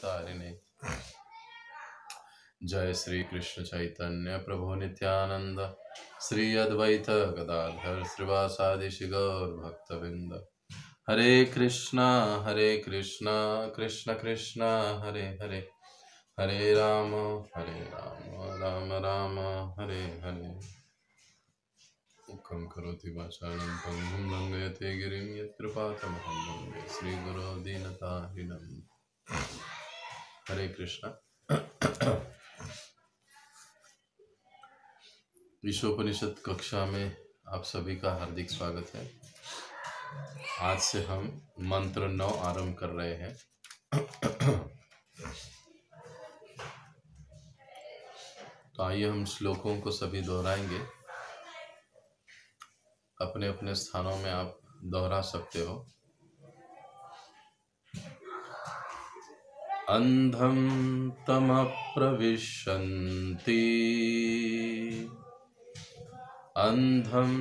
तारिणे। जय श्री कृष्ण चैतन्य प्रभु नित्यानंद, श्री अद्वैत गदाधर श्रीवासादि गौर भक्तवृंद। हरे कृष्णा कृष्ण कृष्ण हरे हरे, हरे राम राम राम हरे हरे। मुखं करोति वाचालं पङ्गुं लङ्घयते गिरिं यत्कृपातमहं वन्दे श्रीगुरो दीनतारिणम्। हरे कृष्णा। ईशोपनिषद कक्षा में आप सभी का हार्दिक स्वागत है। आज से हम मंत्र 9 आरंभ कर रहे हैं। तो आइए हम श्लोकों को सभी दोहराएंगे। अपने अपने स्थानों में आप दोहरा सकते हो। अंधं तमः प्रविशन्ति, अंधं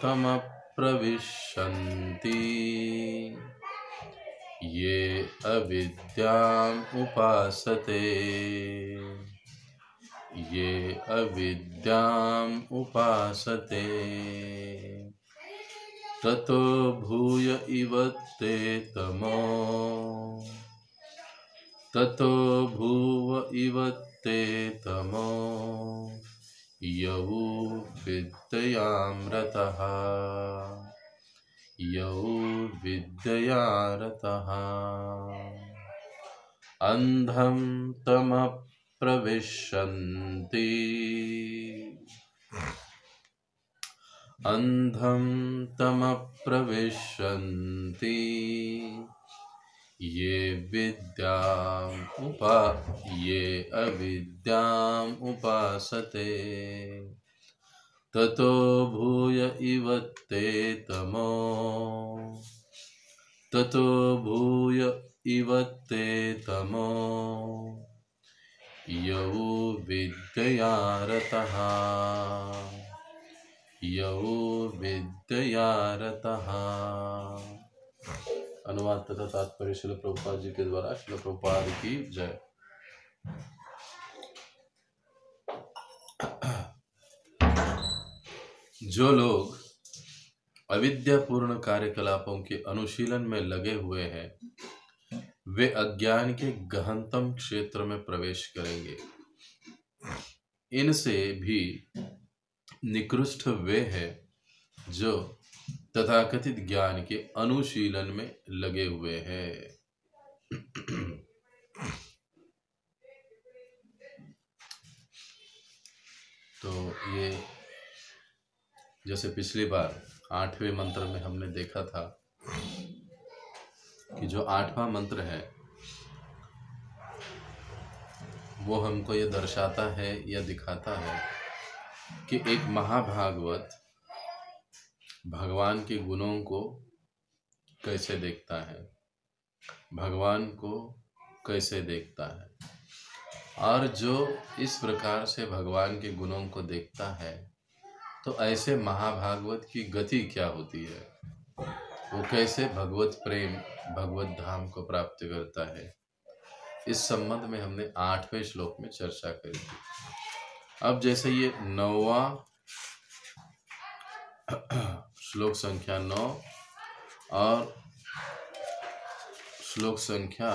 तमः प्रविशन्ति, ये अविद्याम् उपासते, ये अविद्याम् उपासते, ततो भूय इव ते तमो, ततो भूव इव ते तमो, यौ विद्ययामृतः, यौ विद्यया रतः। अंधं तमः प्रविशन्ति, अंधं तमः प्रविशन्ति, ये अविद्याम् उपासते, ततो भूय इव ते तमो, ततो भूय इव ते तमो, यौ विद्यया रतः, यौ विद्यया रतः। अनुवाद तथा तात्पर्य श्रील प्रभुपाद जी के द्वारा। श्रील प्रभुपाद की जय। जो लोग अविद्यापूर्ण कार्यकलापों के अनुशीलन में लगे हुए हैं, वे अज्ञान के गहनतम क्षेत्र में प्रवेश करेंगे। इनसे भी निकृष्ट वे हैं जो तथाकथित ज्ञान के अनुशीलन में लगे हुए हैं। तो ये जैसे पिछली बार 8वें मंत्र में हमने देखा था कि जो 8वां मंत्र है वो हमको ये दर्शाता है या दिखाता है कि एक महाभागवत भगवान के गुणों को कैसे देखता है, भगवान को कैसे देखता है, और जो इस प्रकार से भगवान के गुणों को देखता है तो ऐसे महाभागवत की गति क्या होती है, वो कैसे भगवत प्रेम भगवत धाम को प्राप्त करता है। इस संबंध में हमने 8वें श्लोक में चर्चा करी थी। अब जैसे ये 9वां श्लोक संख्या 9 और श्लोक संख्या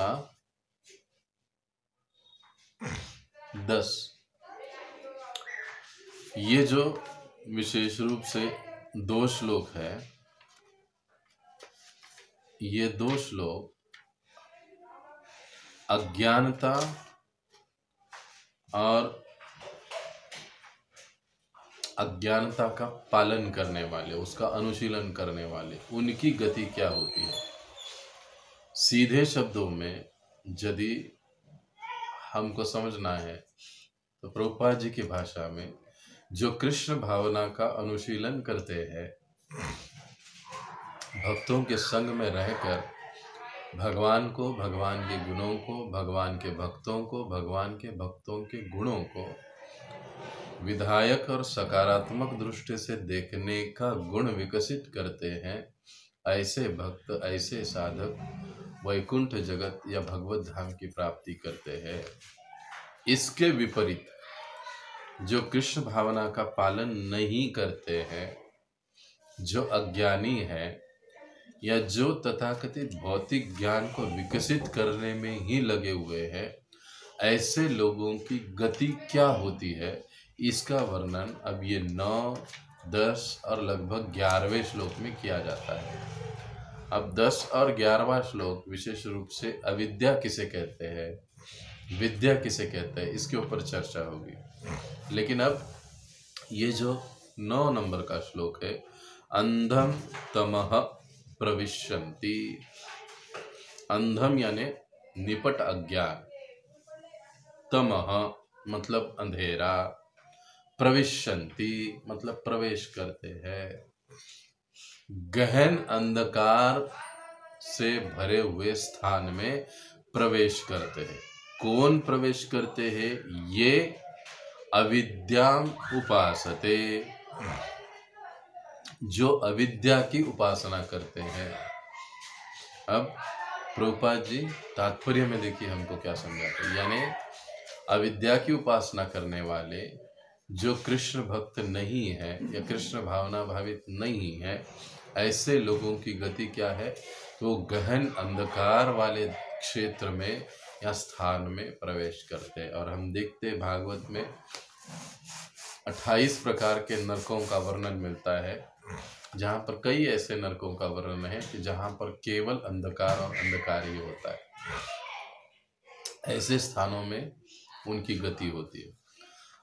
10, ये जो विशेष रूप से 2 श्लोक है, ये 2 श्लोक अज्ञानता और अज्ञानता का पालन करने वाले, उसका अनुशीलन करने वाले, उनकी गति क्या होती है। सीधे शब्दों में यदि हमको समझना है तो प्रभुपाद जी की भाषा में जो कृष्ण भावना का अनुशीलन करते हैं, भक्तों के संग में रहकर भगवान को, भगवान के गुणों को, भगवान के भक्तों को, भगवान के भक्तों के गुणों को विधायक और सकारात्मक दृष्टि से देखने का गुण विकसित करते हैं, ऐसे भक्त, ऐसे साधक वैकुंठ जगत या भगवत धाम की प्राप्ति करते हैं। इसके विपरीत जो कृष्ण भावना का पालन नहीं करते हैं, जो अज्ञानी है, या जो तथाकथित भौतिक ज्ञान को विकसित करने में ही लगे हुए हैं, ऐसे लोगों की गति क्या होती है, इसका वर्णन अब ये 9, 10 और लगभग 11वें श्लोक में किया जाता है। अब 10 और 11वां श्लोक विशेष रूप से अविद्या किसे कहते हैं, विद्या किसे कहते हैं, इसके ऊपर चर्चा होगी। लेकिन अब ये जो 9 नंबर का श्लोक है, अंधम तमः प्रविशन्ति, अंधम यानी निपट अज्ञान, तमः मतलब अंधेरा, प्रविशन्ति मतलब प्रवेश करते हैं, गहन अंधकार से भरे हुए स्थान में प्रवेश करते हैं। कौन प्रवेश करते हैं? ये अविद्याम उपासते, जो अविद्या की उपासना करते हैं। अब प्रभुपाद जी तात्पर्य में देखिए हमको क्या समझाते हैं, यानी अविद्या की उपासना करने वाले जो कृष्ण भक्त नहीं है या कृष्ण भावना भावित नहीं है, ऐसे लोगों की गति क्या है? तो गहन अंधकार वाले क्षेत्र में या स्थान में प्रवेश करते हैं। और हम देखते हैं भागवत में 28 प्रकार के नरकों का वर्णन मिलता है, जहाँ पर कई ऐसे नरकों का वर्णन है कि जहाँ पर केवल अंधकार और अंधकार ही होता है। ऐसे स्थानों में उनकी गति होती है।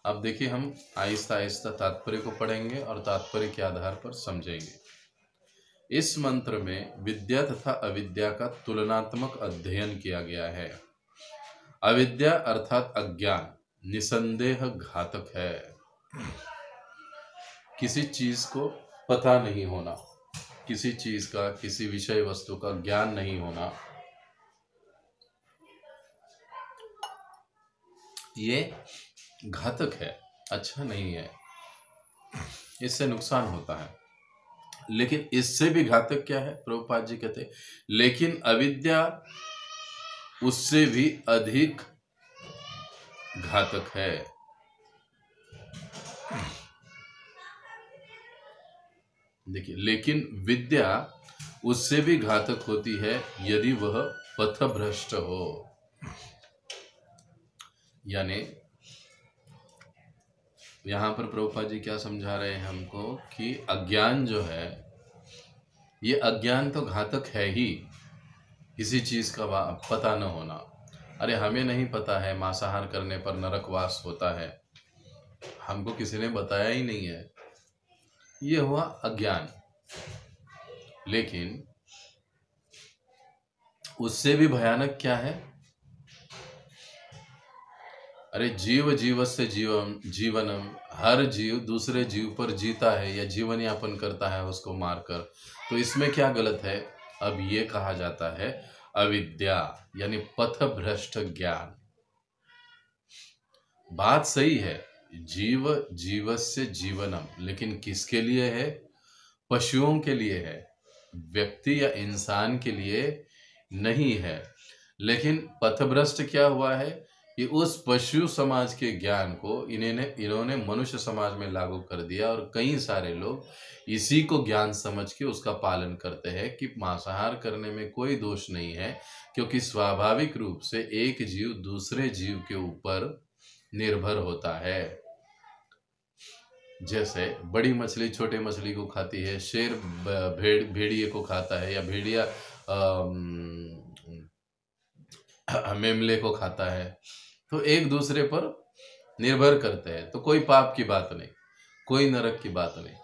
अब देखिए हम आहिस्ता आहिस्ता तात्पर्य को पढ़ेंगे और तात्पर्य के आधार पर समझेंगे। इस मंत्र में विद्या तथा अविद्या का तुलनात्मक अध्ययन किया गया है। अविद्या अर्थात अज्ञान निसंदेह घातक है। किसी चीज को पता नहीं होना, किसी चीज का, किसी विषय वस्तु का ज्ञान नहीं होना, ये घातक है, अच्छा नहीं है, इससे नुकसान होता है। लेकिन इससे भी घातक क्या है? प्रभुपाद जी कहते हैं लेकिन अविद्या उससे भी अधिक घातक है। देखिए, लेकिन विद्या उससे भी घातक होती है यदि वह पथभ्रष्ट हो। यानी यहाँ पर प्रभुपाद जी क्या समझा रहे हैं हमको कि अज्ञान जो है, ये अज्ञान तो घातक है ही, किसी चीज का पता न होना। अरे हमें नहीं पता है मांसाहार करने पर नरकवास होता है, हमको किसी ने बताया ही नहीं है, ये हुआ अज्ञान। लेकिन उससे भी भयानक क्या है? अरे जीव जीवस्य जीवनम, हर जीव दूसरे जीव पर जीता है या जीवन यापन करता है उसको मारकर, तो इसमें क्या गलत है? अब ये कहा जाता है अविद्या यानी पथभ्रष्ट ज्ञान। बात सही है, जीव जीवस्य जीवनम, लेकिन किसके लिए है? पशुओं के लिए है, व्यक्ति या इंसान के लिए नहीं है। लेकिन पथभ्रष्ट क्या हुआ है कि उस पशु समाज के ज्ञान को इन्होंने मनुष्य समाज में लागू कर दिया, और कई सारे लोग इसी को ज्ञान समझ के उसका पालन करते हैं कि मांसाहार करने में कोई दोष नहीं है, क्योंकि स्वाभाविक रूप से एक जीव दूसरे जीव के ऊपर निर्भर होता है। जैसे बड़ी मछली छोटे मछली को खाती है, शेर भेड़िए को खाता है, या भेड़िया मेमले को खाता है, तो एक दूसरे पर निर्भर करते हैं। तो कोई पाप की बात नहीं, कोई नरक की बात नहीं।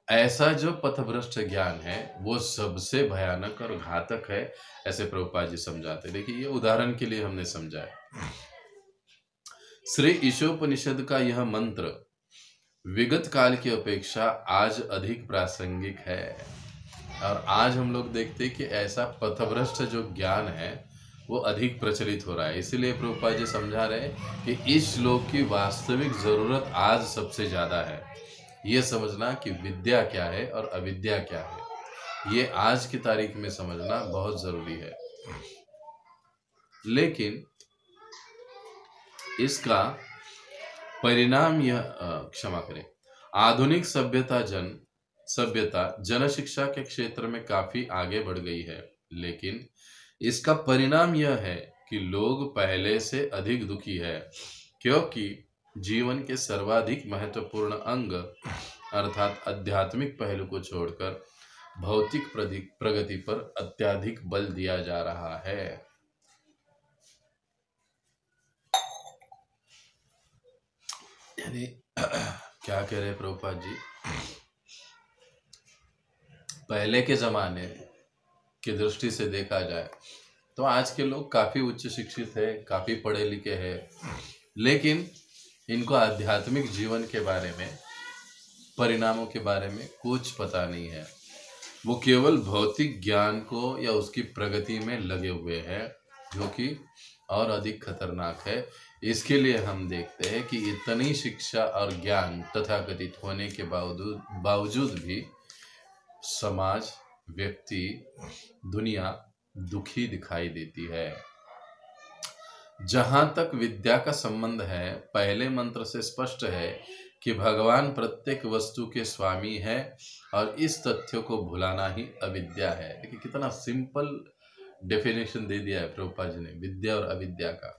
ऐसा जो पथभ्रष्ट ज्ञान है वो सबसे भयानक और घातक है, ऐसे प्रभुपाद जी समझाते। देखिए, ये उदाहरण के लिए हमने समझा है। श्री ईशोपनिषद का यह मंत्र विगत काल की अपेक्षा आज अधिक प्रासंगिक है, और आज हम लोग देखते हैं कि ऐसा पथभ्रष्ट जो ज्ञान है वो अधिक प्रचलित हो रहा है। इसीलिए प्रभुपाद जी समझा रहे हैं कि इस श्लोक की वास्तविक जरूरत आज सबसे ज्यादा है। ये समझना कि विद्या क्या है और अविद्या क्या है, ये आज की तारीख में समझना बहुत जरूरी है। लेकिन इसका परिणाम यह क्षमा करें, आधुनिक सभ्यता जन शिक्षा के क्षेत्र में काफी आगे बढ़ गई है, लेकिन इसका परिणाम यह है कि लोग पहले से अधिक दुखी है, क्योंकि जीवन के सर्वाधिक महत्वपूर्ण अंग अर्थात आध्यात्मिक पहलू को छोड़कर भौतिक प्रगति पर अत्यधिक बल दिया जा रहा है। यानी क्या कह रहे प्रभुपाद जी, पहले के जमाने की दृष्टि से देखा जाए तो आज के लोग काफी उच्च शिक्षित है, काफी पढ़े लिखे हैं, लेकिन इनको आध्यात्मिक जीवन के बारे में, परिणामों के बारे में कुछ पता नहीं है। वो केवल भौतिक ज्ञान को या उसकी प्रगति में लगे हुए हैं, जो कि और अधिक खतरनाक है। इसके लिए हम देखते हैं कि इतनी शिक्षा और ज्ञान तथाकथित होने के बावजूद भी समाज, व्यक्ति, दुनिया दुखी दिखाई देती है। जहां तक विद्या का संबंध है, पहले मंत्र से स्पष्ट है कि भगवान प्रत्येक वस्तु के स्वामी है और इस तथ्य को भुलाना ही अविद्या है। देखिए कितना सिंपल डेफिनेशन दे दिया है प्रभुपाद जी ने विद्या और अविद्या का।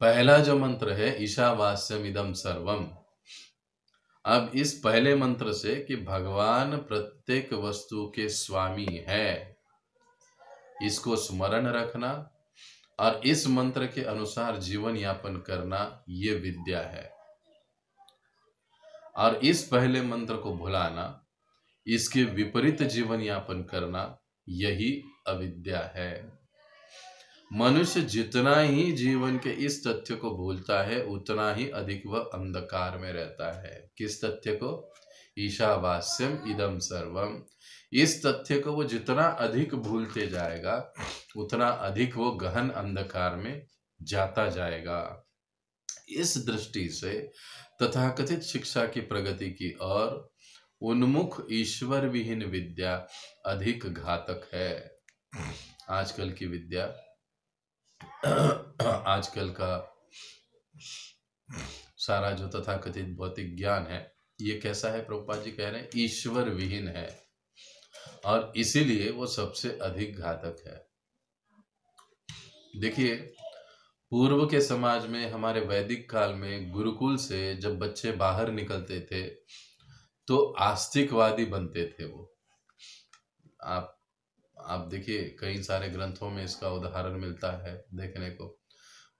पहला जो मंत्र है ईशावास्यम इदम सर्वम, अब इस पहले मंत्र से कि भगवान प्रत्येक वस्तु के स्वामी है, इसको स्मरण रखना और इस मंत्र के अनुसार जीवन यापन करना, ये विद्या है। और इस पहले मंत्र को भुलाना, इसके विपरीत जीवन यापन करना, यही अविद्या है। मनुष्य जितना ही जीवन के इस तथ्य को भूलता है, उतना ही अधिक वह अंधकार में रहता है। किस तथ्य को? ईशावास्यम इदम सर्वम। इस तथ्य को वो जितना अधिक भूलते जाएगा, उतना अधिक वो गहन अंधकार में जाता जाएगा। इस दृष्टि से तथाकथित शिक्षा की प्रगति की ओर उन्मुख ईश्वर विहीन विद्या अधिक घातक है। आजकल की विद्या, आजकल का सारा जो तथाकथित भौतिक ज्ञान है, ये कैसा है? प्रभुपाद जी कह रहे हैं ईश्वर विहीन है और इसीलिए वो सबसे अधिक घातक है। देखिए, पूर्व के समाज में, हमारे वैदिक काल में गुरुकुल से जब बच्चे बाहर निकलते थे तो आस्तिकवादी बनते थे वो। आप देखिए, कई सारे ग्रंथों में इसका उदाहरण मिलता है देखने को।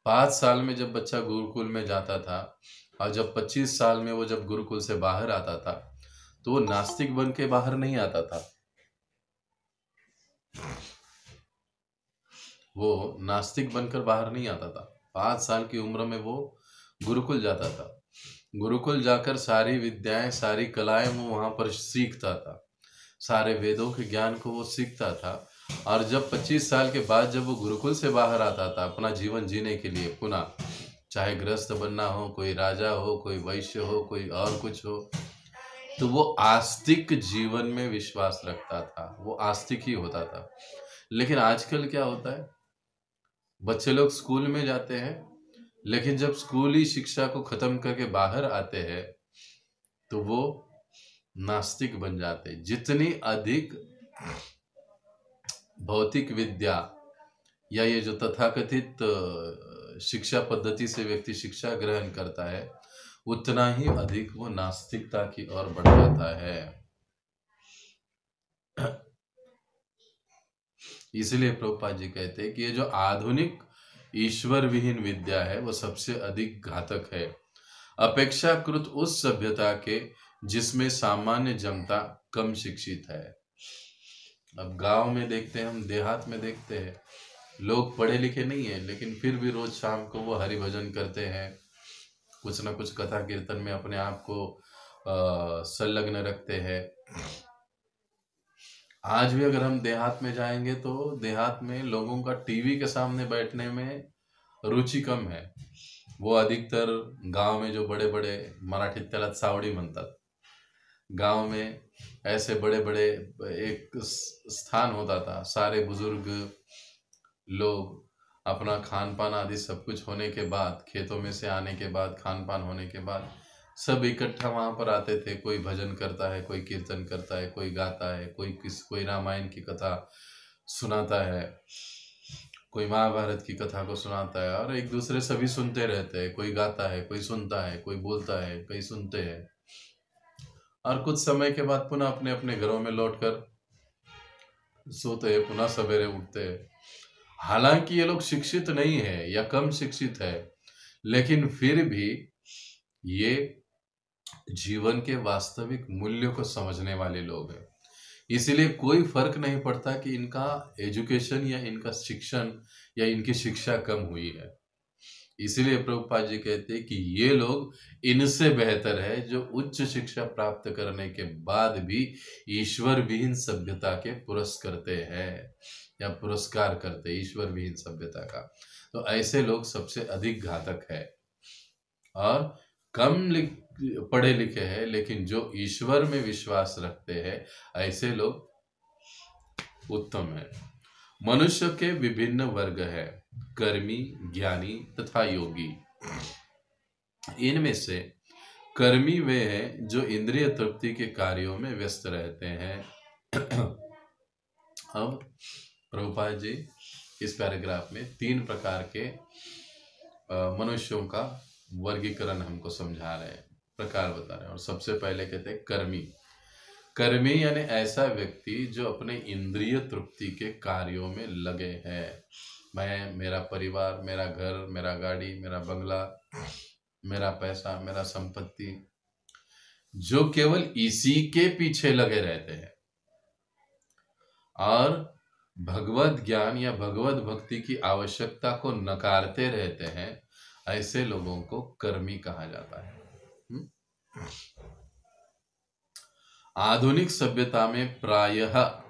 5 साल में जब बच्चा गुरुकुल में जाता था और जब 25 साल में वो जब गुरुकुल से बाहर आता था तो वो नास्तिक बन के बाहर नहीं आता था, वो नास्तिक बनकर बाहर नहीं आता था। 5 साल की उम्र में वो गुरुकुल जाता था। गुरुकुल जाकर सारी विद्याएं, सारी कलाएं वो वहां पर सीखता था, सारे वेदों के ज्ञान को वो सीखता था। और जब 25 साल के बाद जब वो गुरुकुल से बाहर आता था अपना जीवन जीने के लिए पुनः, चाहे गृहस्थ बनना हो, कोई राजा हो, कोई वैश्य हो, कोई और कुछ हो, तो वो आस्तिक जीवन में विश्वास रखता था, वो आस्तिक ही होता था। लेकिन आजकल क्या होता है, बच्चे लोग स्कूल में जाते हैं, लेकिन जब स्कूली शिक्षा को खत्म करके बाहर आते हैं तो वो नास्तिक बन जाते हैं। जितनी अधिक भौतिक विद्या या ये जो तथाकथित शिक्षा पद्धति से व्यक्ति शिक्षा ग्रहण करता है, उतना ही अधिक वो नास्तिकता की ओर बढ़ जाता है। इसलिए प्रभुपाद जी कहते हैं कि ये जो आधुनिक ईश्वर विहीन विद्या है वो सबसे अधिक घातक है, अपेक्षाकृत उस सभ्यता के जिसमें सामान्य जनता कम शिक्षित है। अब गांव में देखते हैं, हम देहात में देखते हैं, लोग पढ़े लिखे नहीं है, लेकिन फिर भी रोज शाम को वो हरि भजन करते हैं, कुछ ना कुछ कथा कीर्तन में अपने आप को संलग्न रखते हैं। आज भी अगर हम देहात में जाएंगे तो देहात में लोगों का टीवी के सामने बैठने में रुचि कम है। वो अधिकतर गांव में जो बड़े बड़े मराठीत त्याला चावडी म्हणतात, गांव में ऐसे बड़े बड़े एक स्थान होता था, सारे बुजुर्ग लोग अपना खान पान आदि सब कुछ होने के बाद, खेतों में से आने के बाद, खान पान होने के बाद सब इकट्ठा वहां पर आते थे। कोई भजन करता है, कोई कीर्तन करता है, कोई गाता है, कोई रामायण की कथा सुनाता है, कोई महाभारत की कथा को सुनाता है, और एक दूसरे सभी सुनते रहते हैं। कोई गाता है, कोई सुनता है, कोई बोलता है, कई सुनते हैं, और कुछ समय के बाद पुनः अपने अपने घरों में लौटकर सोते हैं, पुनः सवेरे उठते हैं। हालांकि ये लोग शिक्षित नहीं है या कम शिक्षित है, लेकिन फिर भी ये जीवन के वास्तविक मूल्यों को समझने वाले लोग हैं। इसलिए कोई फर्क नहीं पड़ता कि इनका एजुकेशन या इनका शिक्षण या इनकी शिक्षा कम हुई है। इसलिए प्रभुपाद जी कहते हैं कि ये लोग इनसे बेहतर है जो उच्च शिक्षा प्राप्त करने के बाद भी ईश्वर विहीन सभ्यता के करते हैं या पुरस्कार करते, ईश्वर विहीन सभ्यता का। तो ऐसे लोग सबसे अधिक घातक है। और कम पढ़े लिखे हैं लेकिन जो ईश्वर में विश्वास रखते हैं, ऐसे लोग उत्तम है। मनुष्य के विभिन्न वर्ग है, कर्मी, ज्ञानी तथा योगी। इनमें से कर्मी वे हैं जो इंद्रिय तृप्ति के कार्यों में व्यस्त रहते हैं। अब प्रभुपाद जी इस पैराग्राफ में 3 प्रकार के मनुष्यों का वर्गीकरण हमको समझा रहे हैं, प्रकार बता रहे हैं। और सबसे पहले कहते हैं कर्मी। कर्मी यानी ऐसा व्यक्ति जो अपने इंद्रिय तृप्ति के कार्यों में लगे हैं। मैं, मेरा परिवार, मेरा घर, मेरा गाड़ी, मेरा बंगला, मेरा पैसा, मेरा संपत्ति, जो केवल इसी के पीछे लगे रहते हैं और भगवत ज्ञान या भगवत भक्ति की आवश्यकता को नकारते रहते हैं, ऐसे लोगों को कर्मी कहा जाता है। आधुनिक सभ्यता में प्रायः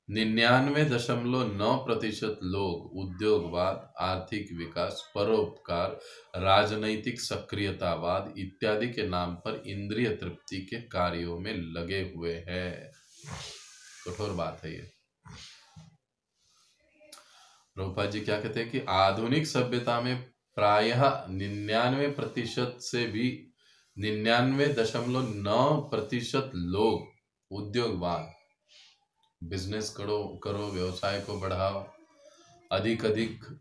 99.9% लोग उद्योगवाद, आर्थिक विकास, परोपकार, राजनैतिक सक्रियतावाद इत्यादि के नाम पर इंद्रिय तृप्ति के कार्यों में लगे हुए हैं। कठोर बात है ये। प्रभुपाद जी क्या कहते हैं कि आधुनिक सभ्यता में प्रायः 99% से भी 99.9% लोग उद्योगवाद, बिजनेस करो, व्यवसाय को बढ़ाओ, अधिक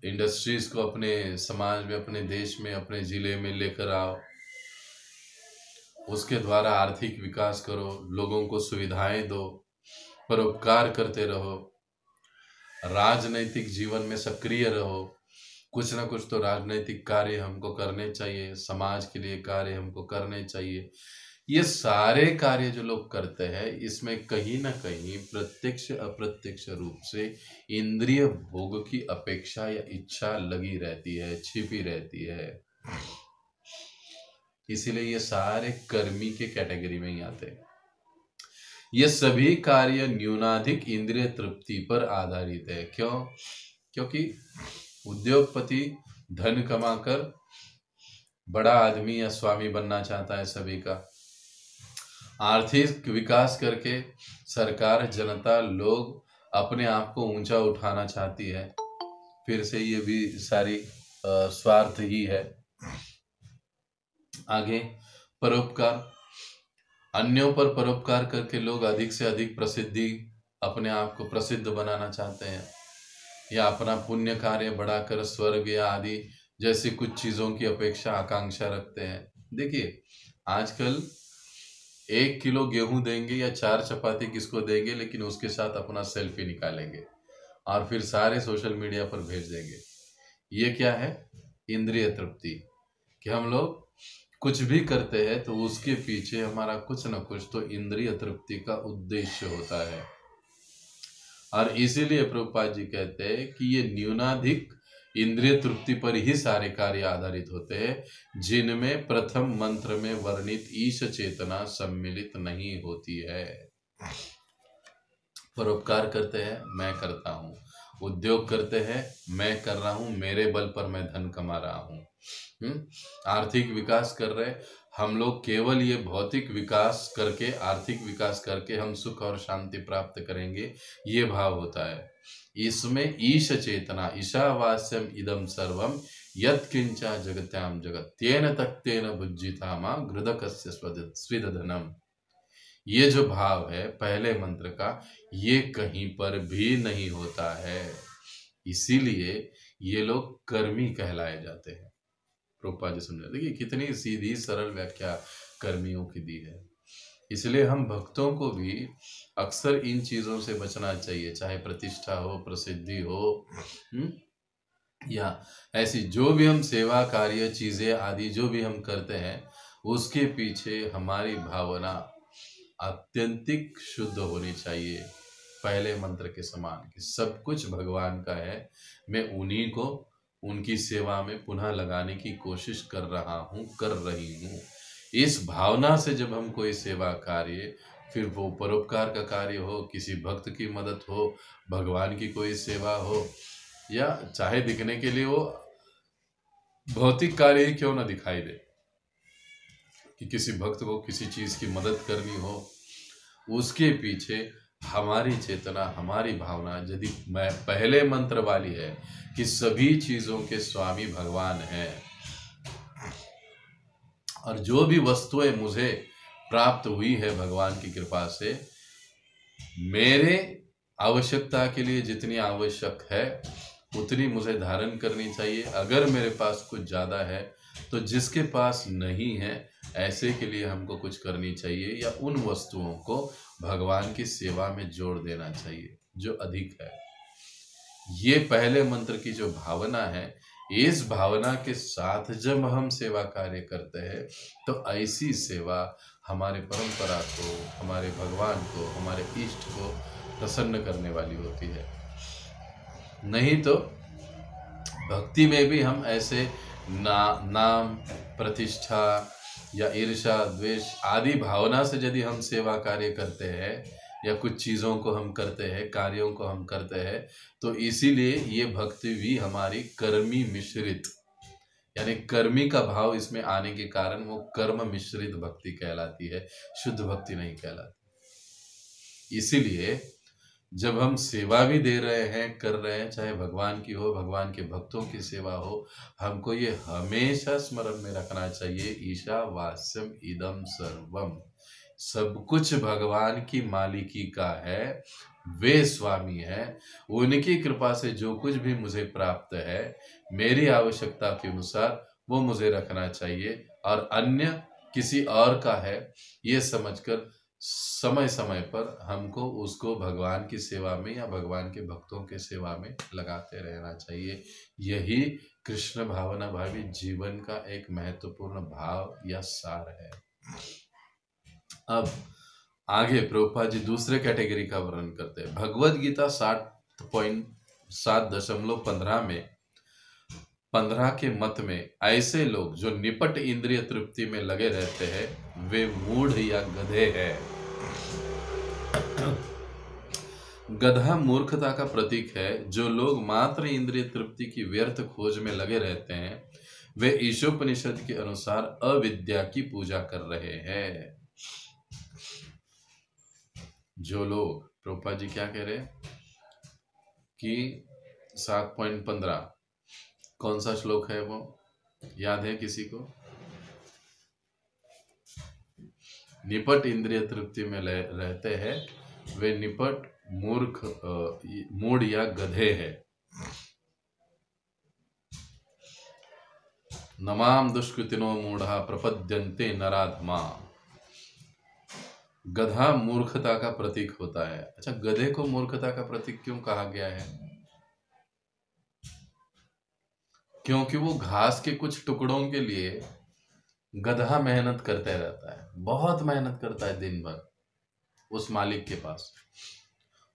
इंडस्ट्रीज को अपने समाज में, अपने देश में, अपने जिले में लेकर आओ, उसके द्वारा आर्थिक विकास करो, लोगों को सुविधाएं दो, परोपकार करते रहो, राजनैतिक जीवन में सक्रिय रहो। कुछ ना कुछ तो राजनैतिक कार्य हमको करने चाहिए, समाज के लिए कार्य हमको करने चाहिए। ये सारे कार्य जो लोग करते हैं, इसमें कहीं ना कहीं प्रत्यक्ष अप्रत्यक्ष रूप से इंद्रिय भोग की अपेक्षा या इच्छा लगी रहती है, छिपी रहती है। इसीलिए ये सारे कर्मी के कैटेगरी में ही आते हैं। ये सभी कार्य न्यूनाधिक इंद्रिय तृप्ति पर आधारित है। क्यों? क्योंकि उद्योगपति धन कमाकर बड़ा आदमी या स्वामी बनना चाहता है सभी का। आर्थिक विकास करके सरकार, जनता, लोग अपने आप को ऊंचा उठाना चाहती है। फिर से ये भी सारी स्वार्थ ही है। आगे परोपकार, अन्यों पर परोपकार करके लोग अधिक से अधिक प्रसिद्धि, अपने आप को प्रसिद्ध बनाना चाहते हैं या अपना पुण्य कार्य बढ़ाकर स्वर्ग या आदि जैसी कुछ चीजों की अपेक्षा, आकांक्षा रखते हैं। देखिए आजकल 1 किलो गेहूं देंगे या 4 चपाती किसको देंगे, लेकिन उसके साथ अपना सेल्फी निकालेंगे और फिर सारे सोशल मीडिया पर भेज देंगे। ये क्या है? इंद्रिय तृप्ति। कि हम लोग कुछ भी करते हैं तो उसके पीछे हमारा कुछ न कुछ तो इंद्रिय तृप्ति का उद्देश्य होता है। और इसीलिए प्रभुपाद जी कहते हैं कि ये न्यूनाधिक इंद्रिय तृप्ति पर ही सारे कार्य आधारित होते हैं, जिनमें प्रथम मंत्र में वर्णित ईश चेतना सम्मिलित नहीं होती है। परोपकार करते हैं, मैं करता हूँ, उद्योग करते हैं, मैं कर रहा हूँ, मेरे बल पर मैं धन कमा रहा हूँ। आर्थिक विकास कर रहे, हम लोग केवल ये भौतिक विकास करके, आर्थिक विकास करके हम सुख और शांति प्राप्त करेंगे, ये भाव होता है। इसमें ईश चेतना, ईशावास्यम इदम सर्वम यत्किंचा जगत्याम जगत तेन तक्तेन बुज्जितामा घृदकस्य स्विदधनम। ये जो भाव है पहले मंत्र का, ये कहीं पर भी नहीं होता है, इसीलिए ये लोग कर्मी कहलाए जाते हैं। प्रभुपाद जी समझा, देखिए कितनी सीधी सरल व्याख्या कर्मियों की दी है। इसलिए हम भक्तों को भी अक्सर इन चीजों से बचना चाहिए, चाहे प्रतिष्ठा हो, प्रसिद्धि हो, या ऐसी जो भी हम सेवा कार्य चीजें आदि जो भी हम करते हैं, उसके पीछे हमारी भावना आत्यंतिक शुद्ध होनी चाहिए, पहले मंत्र के समान कि सब कुछ भगवान का है, मैं उन्हीं को उनकी सेवा में पुनः लगाने की कोशिश कर रहा हूँ, कर रही हूँ। इस भावना से जब हम कोई सेवा कार्य, फिर वो परोपकार का कार्य हो, किसी भक्त की मदद हो, भगवान की कोई सेवा हो, या चाहे दिखने के लिए वो भौतिक कार्य ही क्यों ना दिखाई दे, कि किसी भक्त को किसी चीज की मदद करनी हो, उसके पीछे हमारी चेतना, हमारी भावना यदि मैं पहले मंत्र वाली है कि सभी चीजों के स्वामी भगवान हैं, और जो भी वस्तुएं मुझे प्राप्त हुई है भगवान की कृपा से, मेरे आवश्यकता के लिए जितनी आवश्यक है उतनी मुझे धारण करनी चाहिए। अगर मेरे पास कुछ ज्यादा है तो जिसके पास नहीं है ऐसे के लिए हमको कुछ करनी चाहिए, या उन वस्तुओं को भगवान की सेवा में जोड़ देना चाहिए जो अधिक है। ये पहले मंत्र की जो भावना है, इस भावना के साथ जब हम सेवा कार्य करते हैं तो ऐसी सेवा हमारे परंपरा को, हमारे भगवान को, हमारे इष्ट को प्रसन्न करने वाली होती है। नहीं तो भक्ति में भी हम ऐसे नाम, प्रतिष्ठा या ईर्ष्या, द्वेष आदि भावना से यदि हम सेवा कार्य करते हैं या कुछ चीज़ों को हम करते हैं, कार्यों को हम करते हैं, तो इसीलिए ये भक्ति भी हमारी कर्मी मिश्रित, यानी कर्मी का भाव इसमें आने के कारण वो कर्म मिश्रित भक्ति कहलाती है, शुद्ध भक्ति नहीं कहलाती। इसीलिए जब हम सेवा भी दे रहे हैं, कर रहे हैं, चाहे भगवान की हो, भगवान के भक्तों की सेवा हो, हमको ये हमेशा स्मरण में रखना चाहिए, ईशावास्यम इदम सर्वम, सब कुछ भगवान की मालिकी का है, वे स्वामी हैं, उनकी कृपा से जो कुछ भी मुझे प्राप्त है मेरी आवश्यकता के अनुसार वो मुझे रखना चाहिए, और अन्य किसी और का है ये समझकर समय समय पर हमको उसको भगवान की सेवा में या भगवान के भक्तों के सेवा में लगाते रहना चाहिए। यही कृष्ण भावना भावी जीवन का एक महत्वपूर्ण भाव या सार है। अब आगे प्रभुपाद जी दूसरे कैटेगरी का वर्णन करते हैं। भगवद गीता 7.7.15 में 15 के मत में ऐसे लोग जो निपट इंद्रिय तृप्ति में लगे रहते हैं वे मूढ़ या गधे हैं। गधा मूर्खता का प्रतीक है। जो लोग मात्र इंद्रिय तृप्ति की व्यर्थ खोज में लगे रहते हैं वे ईशोपनिषद के अनुसार अविद्या की पूजा कर रहे हैं। जो लोग, प्रभुपाद जी क्या कह रहे हैं कि 7.15 कौन सा श्लोक है वो याद है किसी को? निपट इंद्रिय तृप्ति में रहते हैं वे निपट मूर्ख, मूढ़ या गधे हैं। नमाम दुष्कृतिनो मूढ़ा प्रपद्यन्ते नराधमा। गधा मूर्खता का प्रतीक होता है। अच्छा, गधे को मूर्खता का प्रतीक क्यों कहा गया है? क्योंकि वो घास के कुछ टुकड़ों के लिए गधा मेहनत करते रहता है, बहुत मेहनत करता है दिन भर उस मालिक के पास।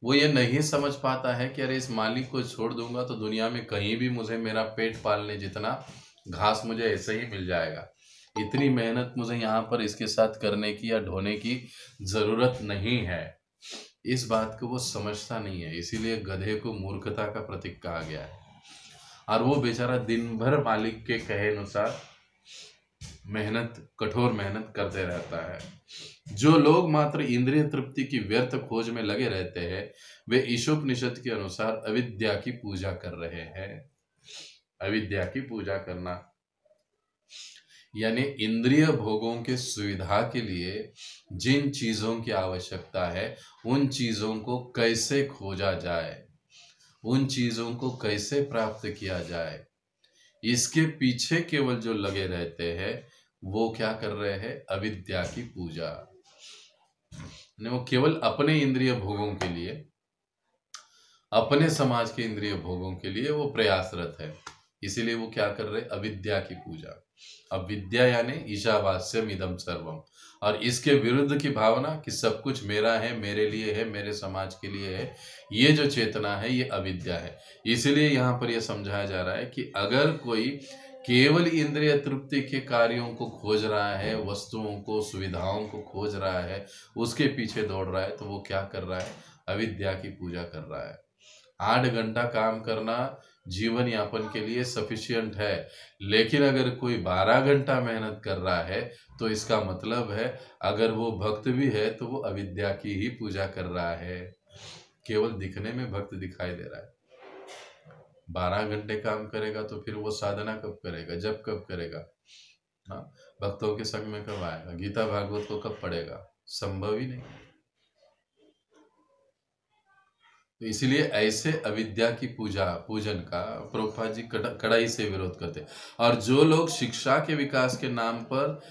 वो ये नहीं समझ पाता है कि अरे इस मालिक को छोड़ दूंगा तो दुनिया में कहीं भी मुझे मेरा पेट पालने जितना घास मुझे ऐसे ही मिल जाएगा, इतनी मेहनत मुझे यहाँ पर इसके साथ करने की या ढोने की जरूरत नहीं है। इस बात को वो समझता नहीं है, इसीलिए गधे को मूर्खता का प्रतीक कहा गया है। और वो बेचारा दिन भर मालिक के कहे अनुसार कठोर मेहनत करते रहता है। जो लोग मात्र इंद्रिय तृप्ति की व्यर्थ खोज में लगे रहते हैं, वे ईशोपनिषद के अनुसार अविद्या की पूजा कर रहे हैं। अविद्या की पूजा करना यानी इंद्रिय भोगों के सुविधा के लिए जिन चीजों की आवश्यकता है, उन चीजों को कैसे खोजा जाए, उन चीजों को कैसे प्राप्त किया जाए, इसके पीछे केवल जो लगे रहते हैं, वो क्या कर रहे हैं? अविद्या की पूजा। वो केवल अपने इंद्रिय भोगों के लिए, अपने समाज के इंद्रिय भोगों के लिए वो प्रयासरत है। इसीलिए वो क्या कर रहे? अविद्या की पूजा। अब विद्या यानी ईशावास्यम इदम सर्वम, और इसके विरुद्ध की भावना कि सब कुछ मेरा है, मेरे लिए है, मेरे समाज के लिए है, ये जो चेतना है, ये अविद्या है। इसीलिए यहाँ पर यह समझाया जा रहा है कि अगर कोई केवल इंद्रिय तृप्ति के कार्यों को खोज रहा है, वस्तुओं को, सुविधाओं को खोज रहा है, उसके पीछे दौड़ रहा है, तो वो क्या कर रहा है? अविद्या की पूजा कर रहा है। 8 घंटा काम करना जीवन यापन के लिए सफिशिएंट है, लेकिन अगर कोई 12 घंटा मेहनत कर रहा है, तो इसका मतलब है अगर वो भक्त भी है तो वो अविद्या की ही पूजा कर रहा है। केवल दिखने में भक्त दिखाई दे रहा है। 12 घंटे काम करेगा तो फिर वो साधना कब करेगा? जब कब करेगा? हाँ, भक्तों के संग में कब आएगा? गीता भागवत को कब पढ़ेगा? संभव ही नहीं। तो इसलिए ऐसे अविद्या की पूजन का प्रभुपाद जी कड़ाई से विरोध करते। और जो लोग शिक्षा के विकास के नाम पर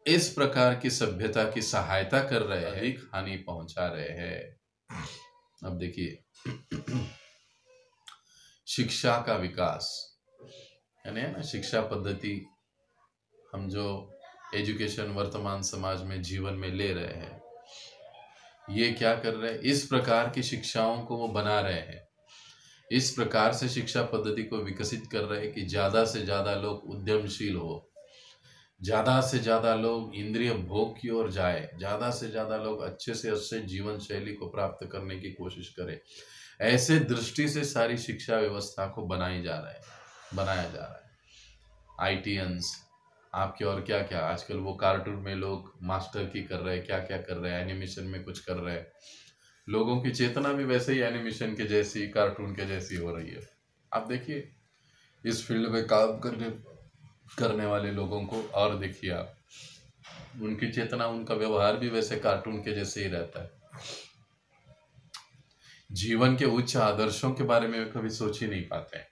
इस प्रकार की सभ्यता की सहायता कर रहे हैं, अधिक हानि पहुंचा रहे हैं। अब देखिए, शिक्षा का विकास यानी है ना, शिक्षा पद्धति, हम जो एजुकेशन वर्तमान समाज में जीवन में ले रहे हैं, ये क्या कर रहे हैं? इस प्रकार की शिक्षाओं को वो बना रहे हैं, इस प्रकार से शिक्षा पद्धति को विकसित कर रहे हैं कि ज़्यादा से ज़्यादा लोग उद्यमशील हो, ज़्यादा से ज़्यादा लोग इंद्रिय भोग की ओर जाए, ज़्यादा से ज़्यादा लोग अच्छे से अच्छे जीवन शैली को प्राप्त करने की कोशिश करें। ऐसे दृष्टि से सारी शिक्षा व्यवस्था को बनाया जा रहा है। आईटीएंस आपके और क्या क्या आजकल वो कार्टून में लोग मास्टर की कर रहे हैं, क्या क्या कर रहे हैं, एनिमेशन में कुछ कर रहे हैं। लोगों की चेतना भी वैसे ही एनिमेशन के जैसी, कार्टून के जैसी हो रही है। आप देखिए इस फील्ड में काम करने वाले लोगों को, और देखिए आप, उनकी चेतना, उनका व्यवहार भी वैसे कार्टून के जैसे ही रहता है। जीवन के उच्च आदर्शों के बारे में कभी सोच ही नहीं पाते हैं।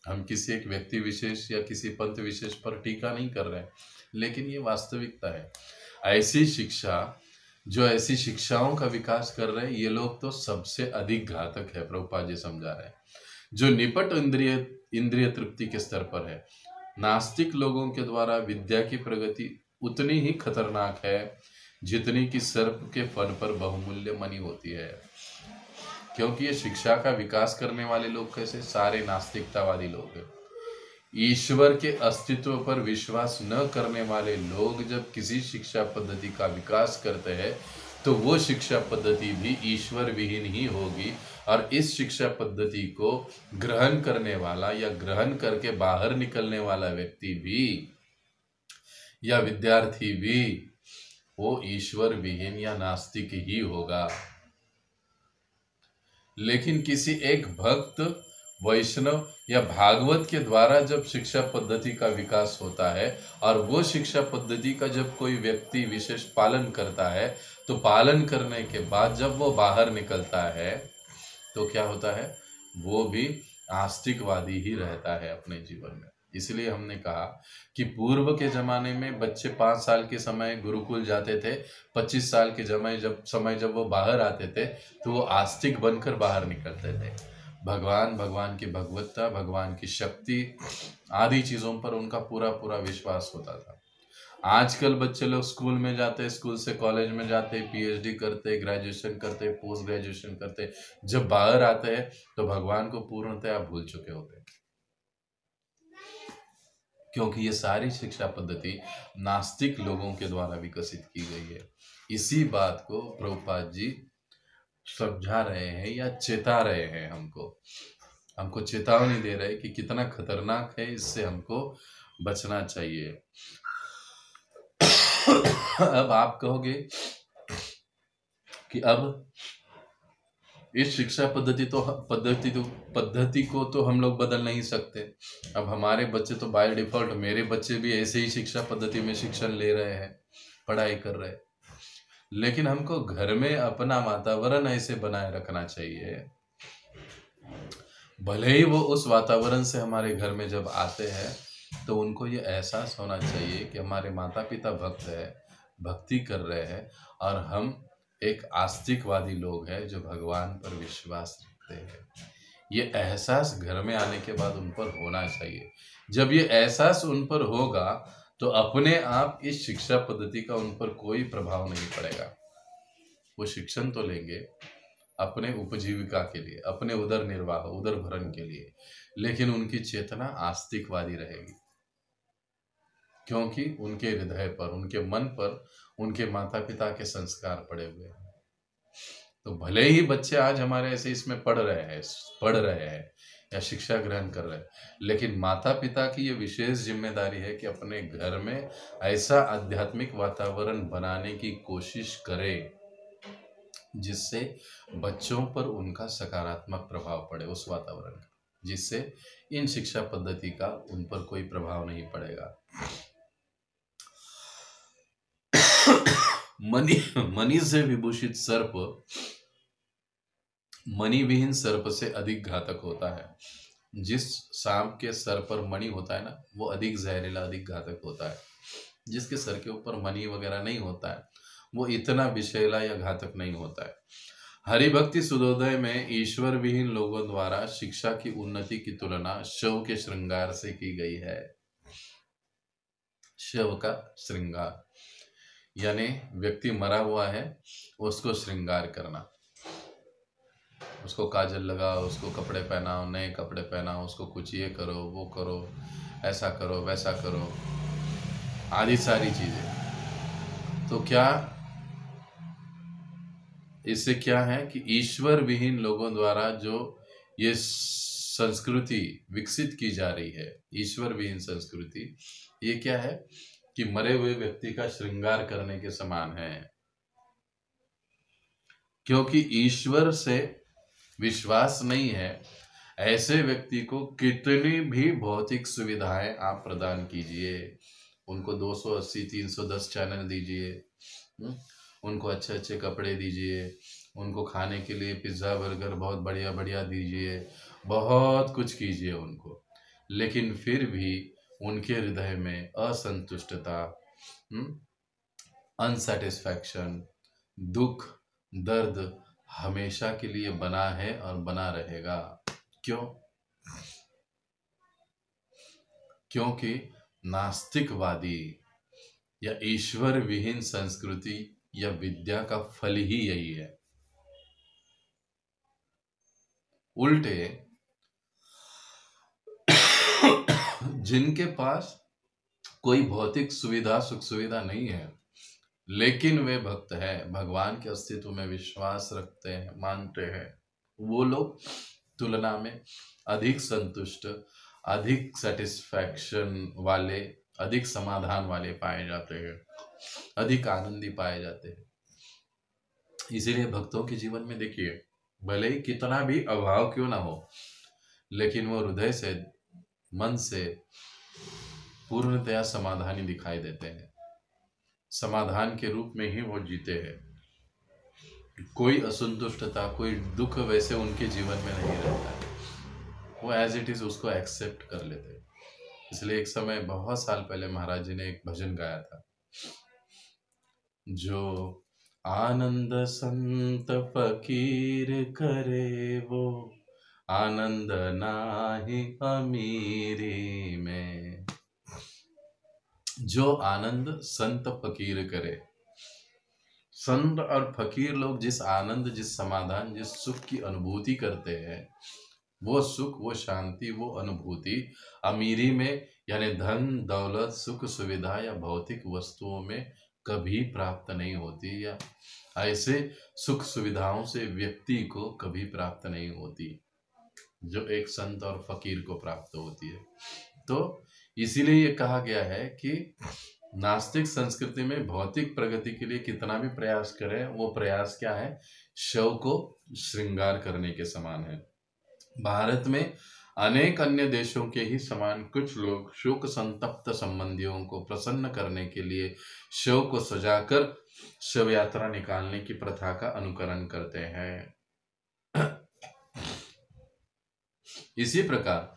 हम किसी एक व्यक्ति विशेष या किसी पंथ विशेष पर टीका नहीं कर रहे हैं, लेकिन ये वास्तविकता है। ऐसी शिक्षा, जो ऐसी शिक्षाओं का विकास कर रहे हैं, ये लोग तो सबसे अधिक घातक है। प्रभुपाद जी समझा रहे हैं, जो निपट इंद्रिय तृप्ति के स्तर पर है। नास्तिक लोगों के द्वारा विद्या की प्रगति उतनी ही खतरनाक है जितनी कि सर्प के फन पर बहुमूल्य मणि होती है। क्योंकि ये शिक्षा का विकास करने वाले लोग कैसे? सारे नास्तिकतावादी लोग हैं। ईश्वर के अस्तित्व पर विश्वास न करने वाले लोग जब किसी शिक्षा पद्धति का विकास करते हैं, तो वो शिक्षा पद्धति भी ईश्वर विहीन ही होगी। और इस शिक्षा पद्धति को ग्रहण करने वाला या ग्रहण करके बाहर निकलने वाला व्यक्ति भी या विद्यार्थी भी, वो ईश्वर विहीन या नास्तिक ही होगा। लेकिन किसी एक भक्त, वैष्णव या भागवत के द्वारा जब शिक्षा पद्धति का विकास होता है, और वो शिक्षा पद्धति का जब कोई व्यक्ति विशेष पालन करता है, तो पालन करने के बाद जब वो बाहर निकलता है, तो क्या होता है? वो भी आस्तिकवादी ही रहता है अपने जीवन में। इसलिए हमने कहा कि पूर्व के जमाने में बच्चे 5 साल के समय गुरुकुल जाते थे, 25 साल के समय जब वो बाहर आते थे, तो वो आस्तिक बनकर बाहर निकलते थे। भगवान की भगवत्ता, भगवान की शक्ति आदि चीज़ों पर उनका पूरा पूरा विश्वास होता था। आजकल बच्चे लोग स्कूल में जाते, स्कूल से कॉलेज में जाते, पीएचडी करते, ग्रेजुएशन करते, पोस्ट ग्रेजुएशन करते, जब बाहर आते हैं तो भगवान को पूर्णतया भूल चुके होते हैं। क्योंकि ये सारी शिक्षा पद्धति नास्तिक लोगों के द्वारा विकसित की गई है। इसी बात को प्रभुपाद जी समझा रहे हैं या चेता रहे हैं, हमको चेतावनी दे रहे हैं कि कितना खतरनाक है, इससे हमको बचना चाहिए। अब आप कहोगे कि अब इस शिक्षा पद्धति को तो हम लोग बदल नहीं सकते। अब हमारे बच्चे तो बाय डिफॉल्ट, मेरे बच्चे भी ऐसे ही शिक्षा पद्धति में शिक्षण ले रहे हैं, पढ़ाई कर रहे हैं, लेकिन हमको घर में अपना वातावरण ऐसे बनाए रखना चाहिए, भले ही वो उस वातावरण से हमारे घर में जब आते हैं तो उनको ये एहसास होना चाहिए कि हमारे माता पिता भक्त है, भक्ति कर रहे हैं, और हम एक आस्तिकवादी लोग हैं जो भगवान पर विश्वास रखते हैं। ये एहसास घर में आने के बाद उन पर होना चाहिए। जब ये एहसास उन पर होगा तो अपने आप इस शिक्षा पद्धति का उन पर कोई प्रभाव नहीं पड़ेगा। वो शिक्षण तो लेंगे अपने उपजीविका के लिए, अपने उदर निर्वाह, उदर भरण के लिए, लेकिन उनकी चेतना आस्तिकवादी रहेगी, क्योंकि उनके हृदय पर, उनके मन पर उनके माता पिता के संस्कार पड़े हुए हैं। तो भले ही बच्चे आज हमारे ऐसे इसमें पढ़ रहे हैं या शिक्षा ग्रहण कर रहे हैं, लेकिन माता पिता की ये विशेष जिम्मेदारी है कि अपने घर में ऐसा आध्यात्मिक वातावरण बनाने की कोशिश करें जिससे बच्चों पर उनका सकारात्मक प्रभाव पड़े, उस वातावरण का, जिससे इन शिक्षा पद्धति का उन पर कोई प्रभाव नहीं पड़ेगा। मणि से विभूषित सर्प मणि विहीन सर्प से अधिक घातक होता है। जिस सांप के सर पर मणि होता है ना, वो अधिक जहरीला, अधिक घातक होता है। जिसके सर के ऊपर मणि वगैरह नहीं होता है वो इतना विषैला या घातक नहीं होता है। हरिभक्ति सुधोदय में ईश्वर विहीन लोगों द्वारा शिक्षा की उन्नति की तुलना शव के श्रृंगार से की गई है। शव का श्रृंगार यानी व्यक्ति मरा हुआ है, उसको श्रृंगार करना, उसको काजल लगाओ, उसको कपड़े पहनाओ, नए कपड़े पहनाओ, उसको कुछ ये करो, वो करो, ऐसा करो, वैसा करो, आदि सारी चीजें। तो क्या इससे क्या है कि ईश्वर विहीन लोगों द्वारा जो ये संस्कृति विकसित की जा रही है, ईश्वर विहीन संस्कृति, ये क्या है कि मरे हुए व्यक्ति का श्रृंगार करने के समान है। क्योंकि ईश्वर से विश्वास नहीं है, ऐसे व्यक्ति को कितनी भी भौतिक सुविधाएं आप प्रदान कीजिए, उनको 280, 310 चैनल दीजिए, उनको अच्छे अच्छे कपड़े दीजिए, उनको खाने के लिए पिज्ज़ा बर्गर बहुत बढ़िया बढ़िया दीजिए, बहुत कुछ कीजिए उनको, लेकिन फिर भी उनके हृदय में असंतुष्टता, अनसेटिस्फैक्शन, दुख, दर्द हमेशा के लिए बना है और बना रहेगा। क्यों? क्योंकि नास्तिकवादी या ईश्वर विहीन संस्कृति या विद्या का फल ही यही है। उल्टे जिनके पास कोई भौतिक सुविधा, सुख सुविधा नहीं है, लेकिन वे भक्त है, भगवान के अस्तित्व में विश्वास रखते हैं, मानते हैं, वो लोग तुलना में अधिक संतुष्ट, अधिक सेटिस्फैक्शन वाले, अधिक समाधान वाले पाए जाते हैं, अधिक आनंदी पाए जाते हैं। इसीलिए भक्तों के जीवन में देखिए, भले ही कितना भी अभाव क्यों ना हो, लेकिन वो हृदय से, मन से पूर्णतया समाधानी दिखाई देते हैं। समाधान के रूप में ही वो जीते हैं। कोई असंतुष्टता, कोई दुख वैसे उनके जीवन में नहीं रहता है, वो एज इट इज उसको एक्सेप्ट कर लेते हैं। इसलिए एक समय बहुत साल पहले महाराज जी ने एक भजन गाया था, जो आनंद संत फकीर करे वो आनंद नाही अमीरी में। जो आनंद संत फकीर करे, संत और फकीर लोग जिस आनंद, जिस समाधान, जिस सुख की अनुभूति करते हैं, वो सुख, वो शांति, वो अनुभूति अमीरी में यानी धन दौलत, सुख सुविधा या भौतिक वस्तुओं में कभी प्राप्त नहीं होती, या ऐसे सुख सुविधाओं से व्यक्ति को कभी प्राप्त नहीं होती जो एक संत और फकीर को प्राप्त होती है। तो इसीलिए ये कहा गया है कि नास्तिक संस्कृति में भौतिक प्रगति के लिए कितना भी प्रयास करें, वो प्रयास क्या है, शव को श्रृंगार करने के समान है। भारत में अनेक अन्य देशों के ही समान कुछ लोग शोक संतप्त संबंधियों को प्रसन्न करने के लिए शव को सजाकर शव यात्रा निकालने की प्रथा का अनुकरण करते हैं। इसी प्रकार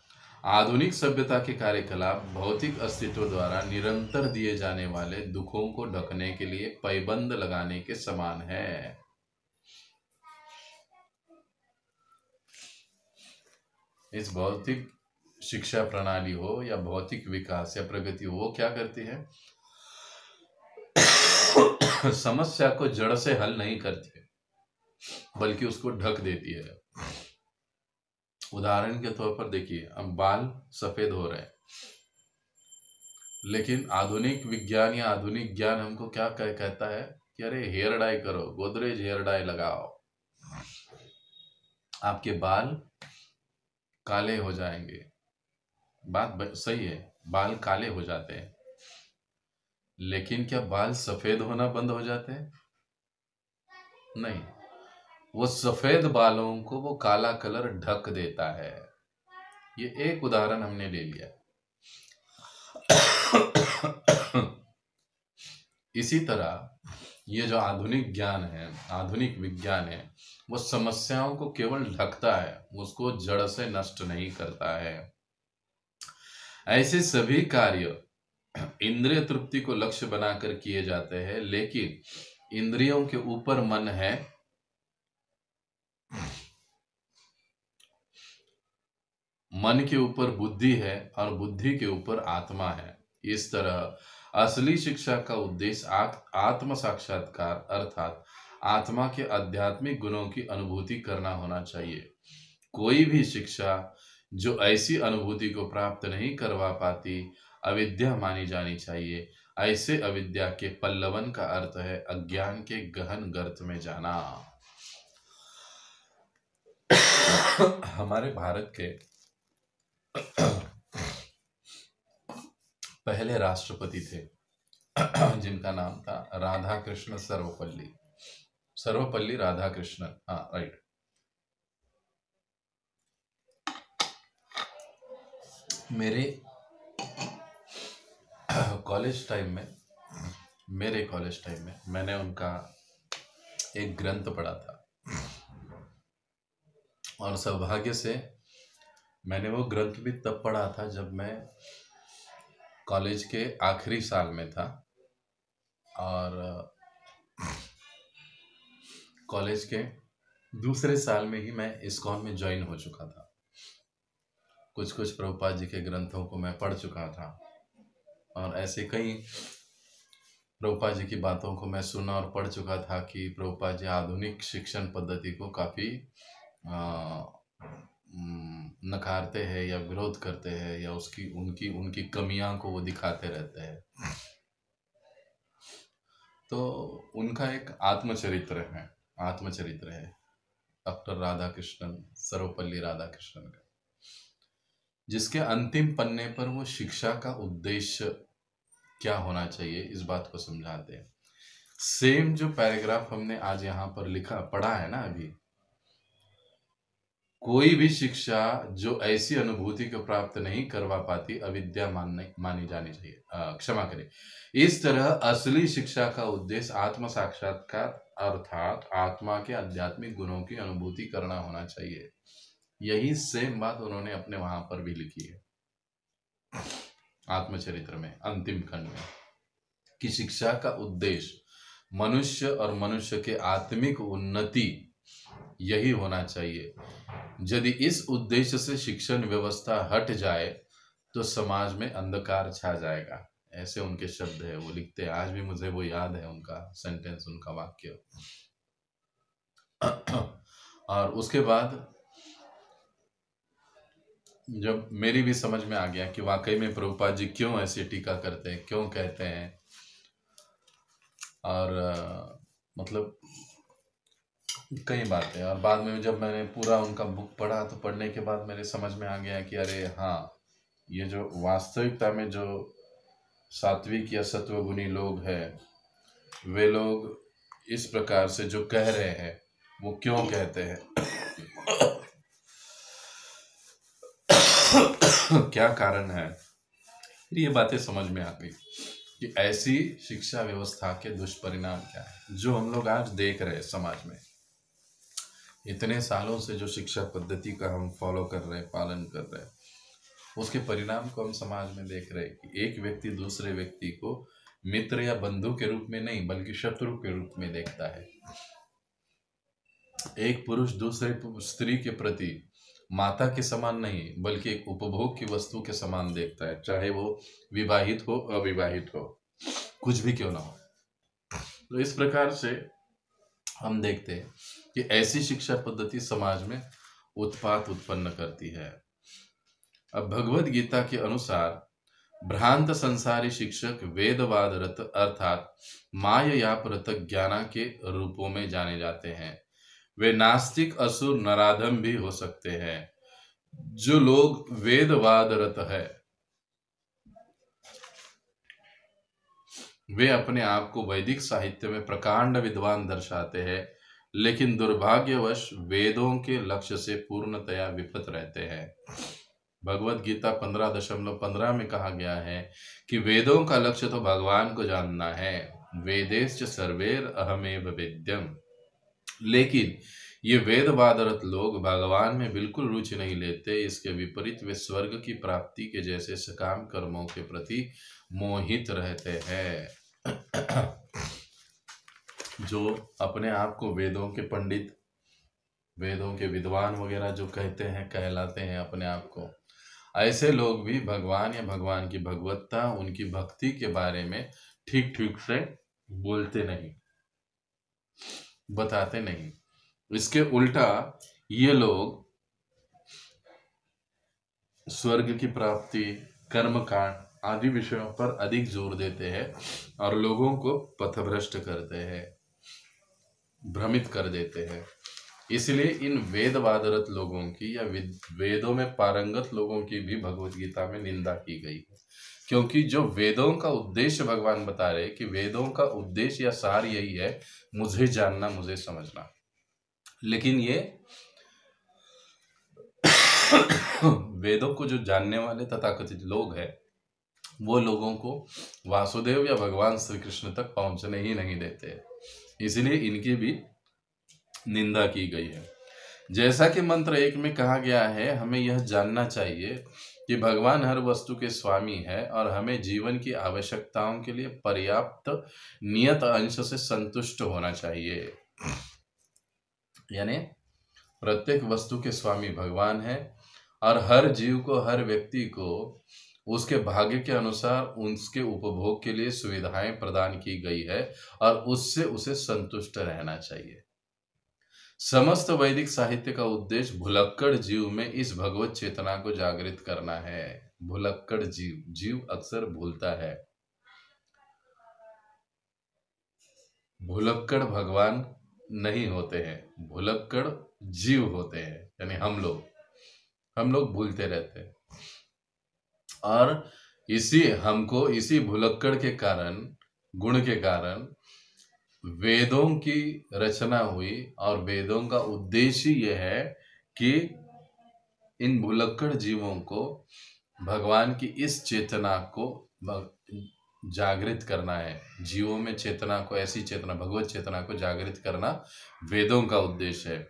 आधुनिक सभ्यता के कार्यकलाप भौतिक अस्तित्व द्वारा निरंतर दिए जाने वाले दुखों को ढकने के लिए पैबंद लगाने के समान है। इस भौतिक शिक्षा प्रणाली हो या भौतिक विकास या प्रगति हो, वो क्या करती है, समस्या को जड़ से हल नहीं करती है, बल्कि उसको ढक देती है। उदाहरण के तौर पर देखिए, अब बाल सफेद हो रहे हैं, लेकिन आधुनिक विज्ञान या आधुनिक ज्ञान हमको क्या कहता है कि अरे हेयर डाई करो, गोदरेज हेयर डाई लगाओ, आपके बाल काले हो जाएंगे। बात सही है, बाल काले हो जाते हैं, लेकिन क्या बाल सफेद होना बंद हो जाते हैं? नहीं, वो सफेद बालों को वो काला कलर ढक देता है। ये एक उदाहरण हमने ले लिया। इसी तरह ये जो आधुनिक ज्ञान है, आधुनिक विज्ञान है, वो समस्याओं को केवल ढकता है, उसको जड़ से नष्ट नहीं करता है। ऐसे सभी कार्य इंद्रिय तृप्ति को लक्ष्य बनाकर किए जाते हैं, लेकिन इंद्रियों के ऊपर मन है, मन के ऊपर बुद्धि है और बुद्धि के ऊपर आत्मा है। इस तरह असली शिक्षा का उद्देश्य आत्म साक्षात्कार अर्थात आत्मा के आध्यात्मिक गुणों की अनुभूति करना होना चाहिए। कोई भी शिक्षा जो ऐसी अनुभूति को प्राप्त नहीं करवा पाती अविद्या मानी जानी चाहिए। ऐसे अविद्या के पल्लवन का अर्थ है अज्ञान के गहन गर्त में जाना। हमारे भारत के पहले राष्ट्रपति थे जिनका नाम था राधाकृष्ण सर्वपल्ली राधाकृष्णन। हाँ, राइट। मेरे कॉलेज टाइम में मैंने उनका एक ग्रंथ पढ़ा था, और सौभाग्य से मैंने वो ग्रंथ भी तब पढ़ा था जब मैं कॉलेज के आखिरी साल में था, और कॉलेज के दूसरे साल में ही मैं इस्कॉन में ज्वाइन हो चुका था। कुछ प्रभुपाद जी के ग्रंथों को मैं पढ़ चुका था, और ऐसे कई प्रभुपाद जी की बातों को मैं सुना और पढ़ चुका था कि प्रभुपाद जी आधुनिक शिक्षण पद्धति को काफ़ी नकारते हैं या विरोध करते हैं, या उनकी कमियां को वो दिखाते रहते हैं। तो उनका एक आत्मचरित्र है डॉक्टर राधाकृष्णन, सर्वपल्ली राधाकृष्णन का, जिसके अंतिम पन्ने पर वो शिक्षा का उद्देश्य क्या होना चाहिए इस बात को समझाते हैं। सेम जो पैराग्राफ हमने आज यहाँ पर पढ़ा है ना अभी, कोई भी शिक्षा जो ऐसी अनुभूति को प्राप्त नहीं करवा पाती अविद्या मानी जानी चाहिए। क्षमा करें। इस तरह असली शिक्षा का उद्देश्य आत्म साक्षात्कार अर्थात आत्मा के आध्यात्मिक गुणों की अनुभूति करना होना चाहिए। यही सेम बात उन्होंने अपने वहां पर भी लिखी है आत्मचरित्र में अंतिम खंड में, कि शिक्षा का उद्देश्य मनुष्य और मनुष्य के आत्मिक उन्नति यही होना चाहिए। यदि इस उद्देश्य से शिक्षण व्यवस्था हट जाए तो समाज में अंधकार छा जाएगा। ऐसे उनके शब्द है, वो लिखते हैं। आज भी मुझे वो याद है, उनका सेंटेंस, उनका वाक्य। और उसके बाद जब मेरी भी समझ में आ गया कि वाकई में प्रभुपाद जी क्यों ऐसी टीका करते हैं, क्यों कहते हैं और मतलब कई बातें। और बाद में जब मैंने पूरा उनका बुक पढ़ा तो पढ़ने के बाद मेरे समझ में आ गया कि अरे हाँ, ये जो वास्तविकता में जो सात्विक या सत्वगुणी लोग हैं, वे लोग इस प्रकार से जो कह रहे हैं वो क्यों कहते हैं क्या कारण है। फिर ये बातें समझ में आ गई कि ऐसी शिक्षा व्यवस्था के दुष्परिणाम क्या है जो हम लोग आज देख रहे हैं समाज में। इतने सालों से जो शिक्षा पद्धति का हम फॉलो कर रहे हैं, पालन कर रहे हैं, उसके परिणाम को हम समाज में देख रहे हैं कि एक व्यक्ति दूसरे व्यक्ति को मित्र या बंधु के रूप में नहीं बल्कि शत्रु के रूप में देखता है। एक पुरुष दूसरे स्त्री के प्रति माता के समान नहीं बल्कि एक उपभोग की वस्तु के समान देखता है, चाहे वो विवाहित हो अविवाहित हो, कुछ भी क्यों ना हो। तो इस प्रकार से हम देखते हैं कि ऐसी शिक्षा पद्धति समाज में उत्पात उत्पन्न करती है। अब भगवत गीता के अनुसार भ्रांत संसारी शिक्षक वेदवाद रत अर्थात माया पृथक ज्ञाना के रूपों में जाने जाते हैं। वे नास्तिक असुर नराधम भी हो सकते हैं। जो लोग वेदवाद रत है वे अपने आप को वैदिक साहित्य में प्रकांड विद्वान दर्शाते हैं, लेकिन दुर्भाग्यवश वेदों के लक्ष्य से पूर्णतया विपरीत रहते हैं। भगवत गीता 15.15 में कहा गया है कि वेदों का लक्ष्य तो भगवान को जानना है, वेदेश्च सर्वेर अहमेव वेद्यम। लेकिन ये वेदवादरत लोग भगवान में बिल्कुल रुचि नहीं लेते। इसके विपरीत वे स्वर्ग की प्राप्ति के जैसे सकाम कर्मों के प्रति मोहित रहते हैं। जो अपने आप को वेदों के पंडित, वेदों के विद्वान वगैरह जो कहते हैं, कहलाते हैं अपने आप को, ऐसे लोग भी भगवान या भगवान की भगवत्ता, उनकी भक्ति के बारे में ठीक ठीक से बोलते नहीं, बताते नहीं। इसके उल्टा ये लोग स्वर्ग की प्राप्ति, कर्मकांड आदि विषयों पर अधिक जोर देते हैं और लोगों को पथभ्रष्ट करते हैं, भ्रमित कर देते हैं। इसलिए इन वेदवादरत लोगों की या वेदों में पारंगत लोगों की भी भगवत गीता में निंदा की गई है, क्योंकि जो वेदों का उद्देश्य भगवान बता रहे कि वेदों का उद्देश्य या सार यही है, मुझे जानना, मुझे समझना। लेकिन ये वेदों को जो जानने वाले तथाकथित लोग हैं, वो लोगों को वासुदेव या भगवान श्री कृष्ण तक पहुंचने ही नहीं देते, इसलिए इनकी भी निंदा की गई है। जैसा कि मंत्र 1 में कहा गया है, हमें यह जानना चाहिए कि भगवान हर वस्तु के स्वामी है और हमें जीवन की आवश्यकताओं के लिए पर्याप्त नियत अंश से संतुष्ट होना चाहिए। यानी प्रत्येक वस्तु के स्वामी भगवान है और हर जीव को, हर व्यक्ति को उसके भाग्य के अनुसार उसके उपभोग के लिए सुविधाएं प्रदान की गई है और उससे उसे संतुष्ट रहना चाहिए। समस्त वैदिक साहित्य का उद्देश्य भुलक्कड़ जीव में इस भगवत चेतना को जागृत करना है। भुलक्कड़ जीव, जीव अक्सर भूलता है। भुलक्कड़ भगवान नहीं होते हैं, भुलक्कड़ जीव होते हैं, यानी हम लोग भूलते रहते हैं। और इसी भुलक्कड़ के कारण, गुण के कारण वेदों की रचना हुई और वेदों का उद्देश्य यह है कि इन भुलक्कड़ जीवों को भगवान की इस चेतना को जागृत करना है। जीवों में चेतना को, ऐसी चेतना, भगवत चेतना को जागृत करना वेदों का उद्देश्य है।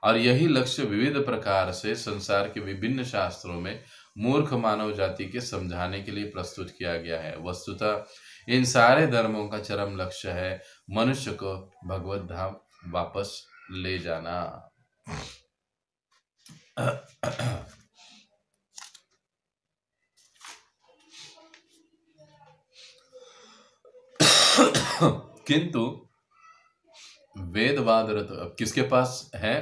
और यही लक्ष्य विविध प्रकार से संसार के विभिन्न शास्त्रों में मूर्ख मानव जाति के समझाने के लिए प्रस्तुत किया गया है। वस्तुतः इन सारे धर्मों का चरम लक्ष्य है मनुष्य को भगवत धाम वापस ले जाना। किंतु वेदवादरत अब किसके पास है?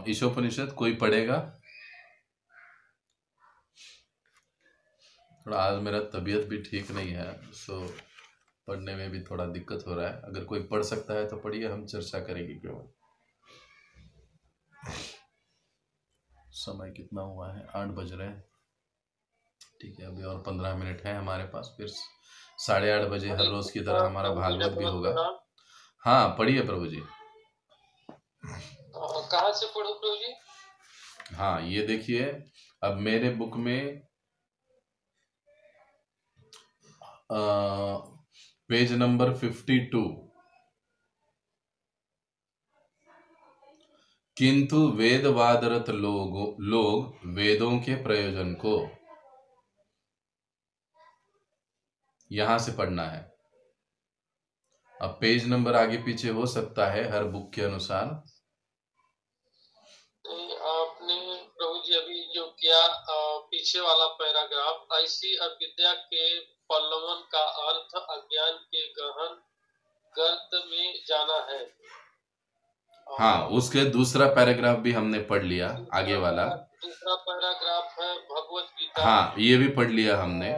ईशोपनिषद कोई पढ़ेगा? थोड़ा आज मेरा तबीयत भी ठीक नहीं है, सो पढ़ने में भी थोड़ा दिक्कत हो रहा है। अगर कोई पढ़ सकता है तो पढ़िए, हम चर्चा करेंगे क्यों। समय कितना हुआ है? 8 बज रहे हैं। ठीक है, अभी और 15 मिनट है हमारे पास, फिर 8:30 बजे हर रोज की तरह हमारा भागवत भी होगा। हाँ पढ़िए प्रभु जी। कहाँ से पढ़ूं प्रभु जी? हाँ ये देखिए, अब मेरे बुक में पेज नंबर 52, किंतु वेदवादरत लोग वेदों के प्रयोजन को, यहां से पढ़ना है। अब पेज नंबर आगे पीछे हो सकता है हर बुक के अनुसार। आपने प्रभु जी अभी जो किया पीछे वाला पैराग्राफ, ऐसी अविद्या के पल्लवन का अर्थ अज्ञान के गहन गर्त में जाना है। हाँ उसके दूसरा पैराग्राफ भी हमने पढ़ लिया, आगे वाला दूसरा पैराग्राफ है भगवत गीता। हाँ ये भी पढ़ लिया हमने,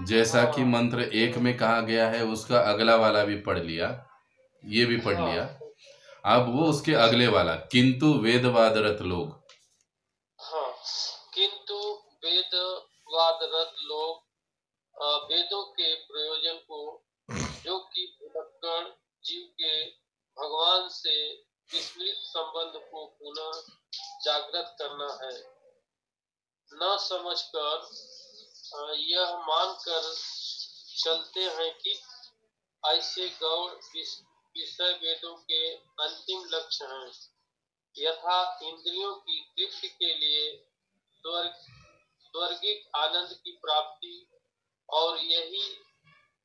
जैसा कि मंत्र 1 में कहा गया है उसका अगला वाला भी पढ़ लिया, ये भी पढ़ लिया। अब वो उसके अगले वाला, किंतु वेदवादरत लोग, हाँ, किंतु वेदवादरत लोग वेदों के प्रयोजन को, जो कि भुलक्कड़ जीव के भगवान से विस्मृत संबंध को पुनः जागृत करना है, न समझकर यह मानकर चलते हैं कि ऐसे गौण विषय वेदों के अंतिम लक्ष्य हैं, यथा इंद्रियों की तृप्ति के लिए स्वर्गिक आनंद की प्राप्ति, और यही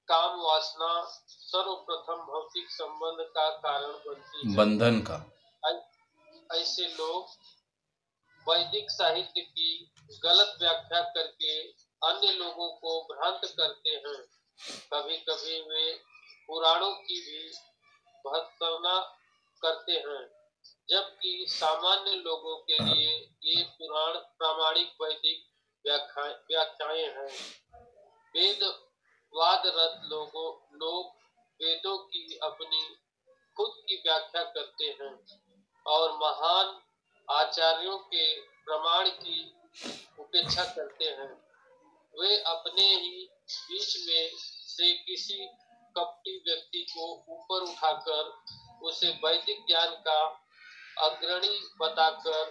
काम वासना सर्वप्रथम भौतिक संबंध का कारण बनती है। बंधन का। ऐसे लोग वैदिक साहित्य की गलत व्याख्या करके अन्य लोगों को भ्रांत करते हैं। कभी कभी वे पुराणों की भी भर्त्सना करते हैं, जबकि सामान्य लोगों के लिए ये पुराण प्रामाणिक वैदिक व्याख्याएं हैं। वेदवादरत लोग वेदों की अपनी खुद की व्याख्या करते हैं और महान आचार्यों के प्रमाण की उपेक्षा करते हैं। वे अपने ही बीच में से किसी कपटी व्यक्ति को ऊपर उठाकर उसे वैदिक ज्ञान का अग्रणी बताकर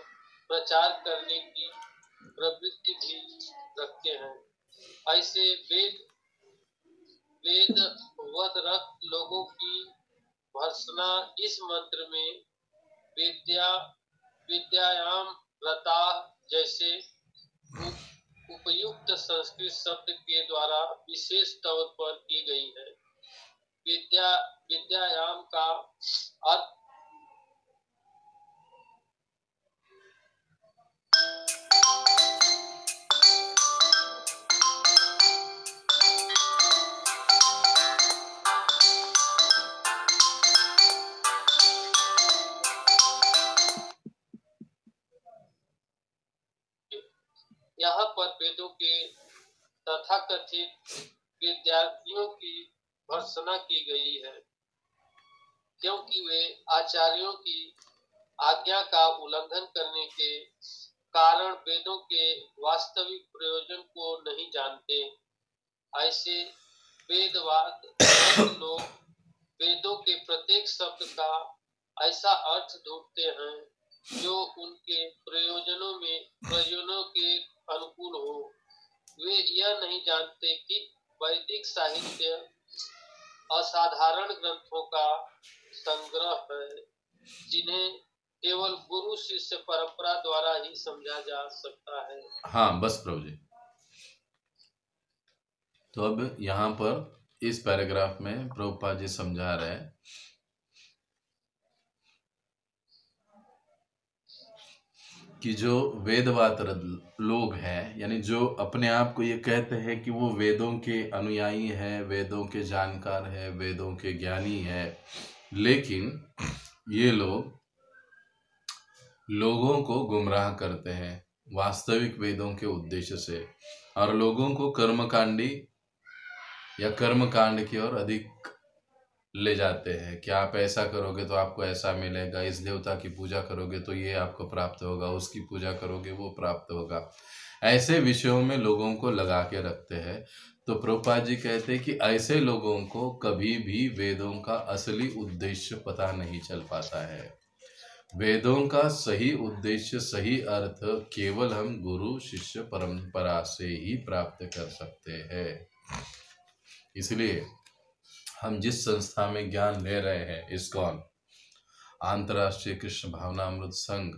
प्रचार करने की प्रवृत्ति भी रखते हैं। ऐसे वेदवदरत लोगों की भर्त्सना इस मंत्र में विद्यायाम रता जैसे उपयुक्त संस्कृत शब्द के द्वारा विशेष तौर पर की गई है। विद्यायाम का अर्थ यहाँ पर वेदों के तथाकथित विद्यार्थियों की भर्त्सना की गई है, क्योंकि वे आचार्यों की आज्ञा का उल्लंघन करने के कारण वेदों के वास्तविक प्रयोजन को नहीं जानते। ऐसे वेदवाद लोग वेदों के प्रत्येक शब्द का ऐसा अर्थ ढूंढते हैं जो उनके प्रयोजनों के अनुकूल हो। वे यह नहीं जानते कि वैदिक साहित्य असाधारण ग्रंथों का संग्रह है, जिन्हें केवल गुरु शिष्य परंपरा द्वारा ही समझा जा सकता है। हाँ बस प्रभु जी। तो अब यहाँ पर इस पैराग्राफ में प्रभुपाद जी समझा रहे हैं कि जो वेदवाद लोग हैं, यानी जो अपने आप को ये कहते हैं कि वो वेदों के अनुयायी हैं, वेदों के जानकार हैं, वेदों के ज्ञानी हैं, लेकिन ये लोगों को गुमराह करते हैं वास्तविक वेदों के उद्देश्य से, और लोगों को कर्मकांडी या कर्म कांड की ओर अधिक ले जाते हैं कि आप ऐसा करोगे तो आपको ऐसा मिलेगा, इस देवता की पूजा करोगे तो ये आपको प्राप्त होगा, उसकी पूजा करोगे वो प्राप्त होगा। ऐसे विषयों में लोगों को लगा के रखते हैं। तो प्रभुपाद जी कहते हैं कि ऐसे लोगों को कभी भी वेदों का असली उद्देश्य पता नहीं चल पाता है। वेदों का सही उद्देश्य, सही अर्थ केवल हम गुरु शिष्य परंपरा से ही प्राप्त कर सकते हैं। इसलिए हम जिस संस्था में ज्ञान ले रहे हैं, इस्कॉन अंतर्राष्ट्रीय कृष्ण भावना अमृत संघ,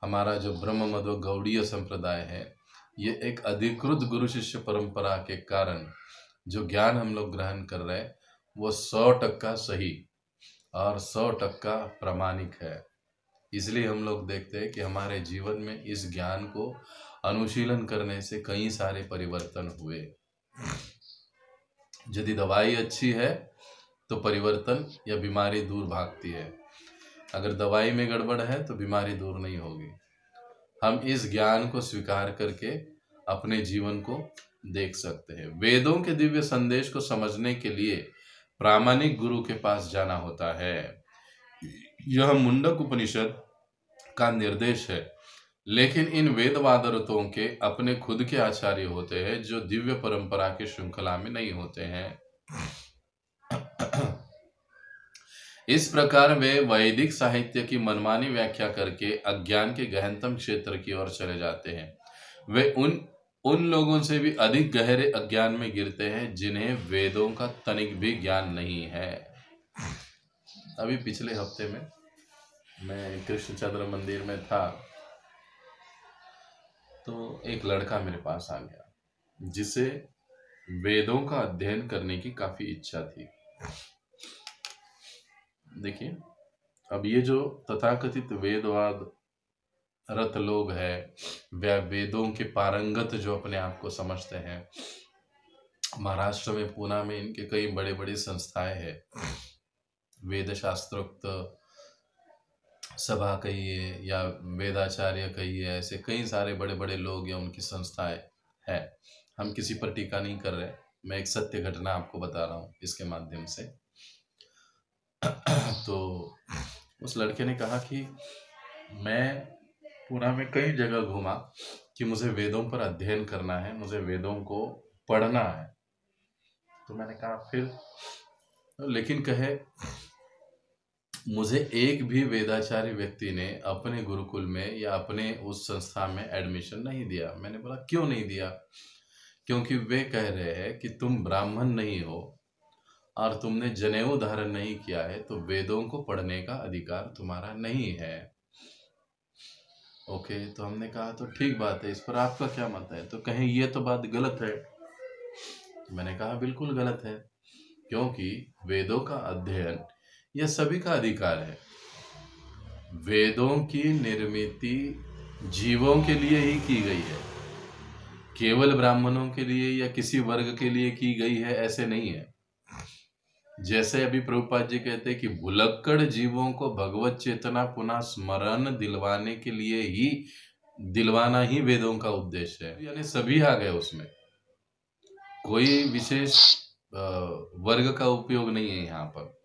हमारा जो ब्रह्म मध्व गौड़ीय संप्रदाय है, ये एक अधिकृत गुरु शिष्य परंपरा के कारण जो ज्ञान हम लोग ग्रहण कर रहे हैं वो 100% सही और 100% प्रामाणिक है। इसलिए हम लोग देखते हैं कि हमारे जीवन में इस ज्ञान को अनुशीलन करने से कई सारे परिवर्तन हुए। यदि दवाई अच्छी है तो परिवर्तन या बीमारी दूर भागती है, अगर दवाई में गड़बड़ है तो बीमारी दूर नहीं होगी। हम इस ज्ञान को स्वीकार करके अपने जीवन को देख सकते हैं। वेदों के दिव्य संदेश को समझने के लिए प्रामाणिक गुरु के पास जाना होता है। यह मुंडक उपनिषद का निर्देश है, लेकिन इन वेदवादरतों के अपने खुद के आचार्य होते हैं जो दिव्य परंपरा की श्रृंखला में नहीं होते हैं। इस प्रकार वे वैदिक साहित्य की मनमानी व्याख्या करके अज्ञान के गहनतम क्षेत्र की ओर चले जाते हैं। वे उन लोगों से भी अधिक गहरे अज्ञान में गिरते हैं जिन्हें वेदों का तनिक भी ज्ञान नहीं है। अभी पिछले हफ्ते में मैं कृष्णचंद्र मंदिर में था, तो एक लड़का मेरे पास आ गया जिसे वेदों का अध्ययन करने की काफी इच्छा थी। देखिए, अब ये जो तथाकथित वेदवाद रत लोग हैं, वे वेदों के पारंगत जो अपने आप को समझते हैं, महाराष्ट्र में पूना में इनके कई बड़े बड़े संस्थाएं हैं। वेद शास्त्रोक्त सभा कहिए या वेदाचार्य कहिए, ऐसे कई सारे बड़े बड़े लोग या उनकी संस्थाएं हैं। हम किसी पर टीका नहीं कर रहे, मैं एक सत्य घटना आपको बता रहा हूँ इसके माध्यम से। तो उस लड़के ने कहा कि मैं पूना में कई जगह घूमा कि मुझे वेदों पर अध्ययन करना है, मुझे वेदों को पढ़ना है। तो मैंने कहा फिर, लेकिन कहे मुझे एक भी वेदाचार्य व्यक्ति ने अपने गुरुकुल में या अपने उस संस्था में एडमिशन नहीं दिया। मैंने बोला क्यों नहीं दिया? क्योंकि वे कह रहे हैं कि तुम ब्राह्मण नहीं हो और तुमने जनेऊ धारण नहीं किया है, तो वेदों को पढ़ने का अधिकार तुम्हारा नहीं है। ओके, तो हमने कहा तो ठीक बात है, इस पर आपका क्या मत है? तो कहें ये तो बात गलत है। मैंने कहा बिल्कुल गलत है, क्योंकि वेदों का अध्ययन यह सभी का अधिकार है। वेदों की निर्मित जीवों के लिए ही की गई है, केवल ब्राह्मणों के लिए या किसी वर्ग के लिए की गई है ऐसे नहीं है। जैसे अभी प्रभुपाद जी कहते हैं कि भुलक्कड़ जीवों को भगवत चेतना पुनः स्मरण दिलवाना ही वेदों का उद्देश्य है। यानी सभी आ गए उसमें, कोई विशेष वर्ग का उपयोग नहीं है यहाँ पर।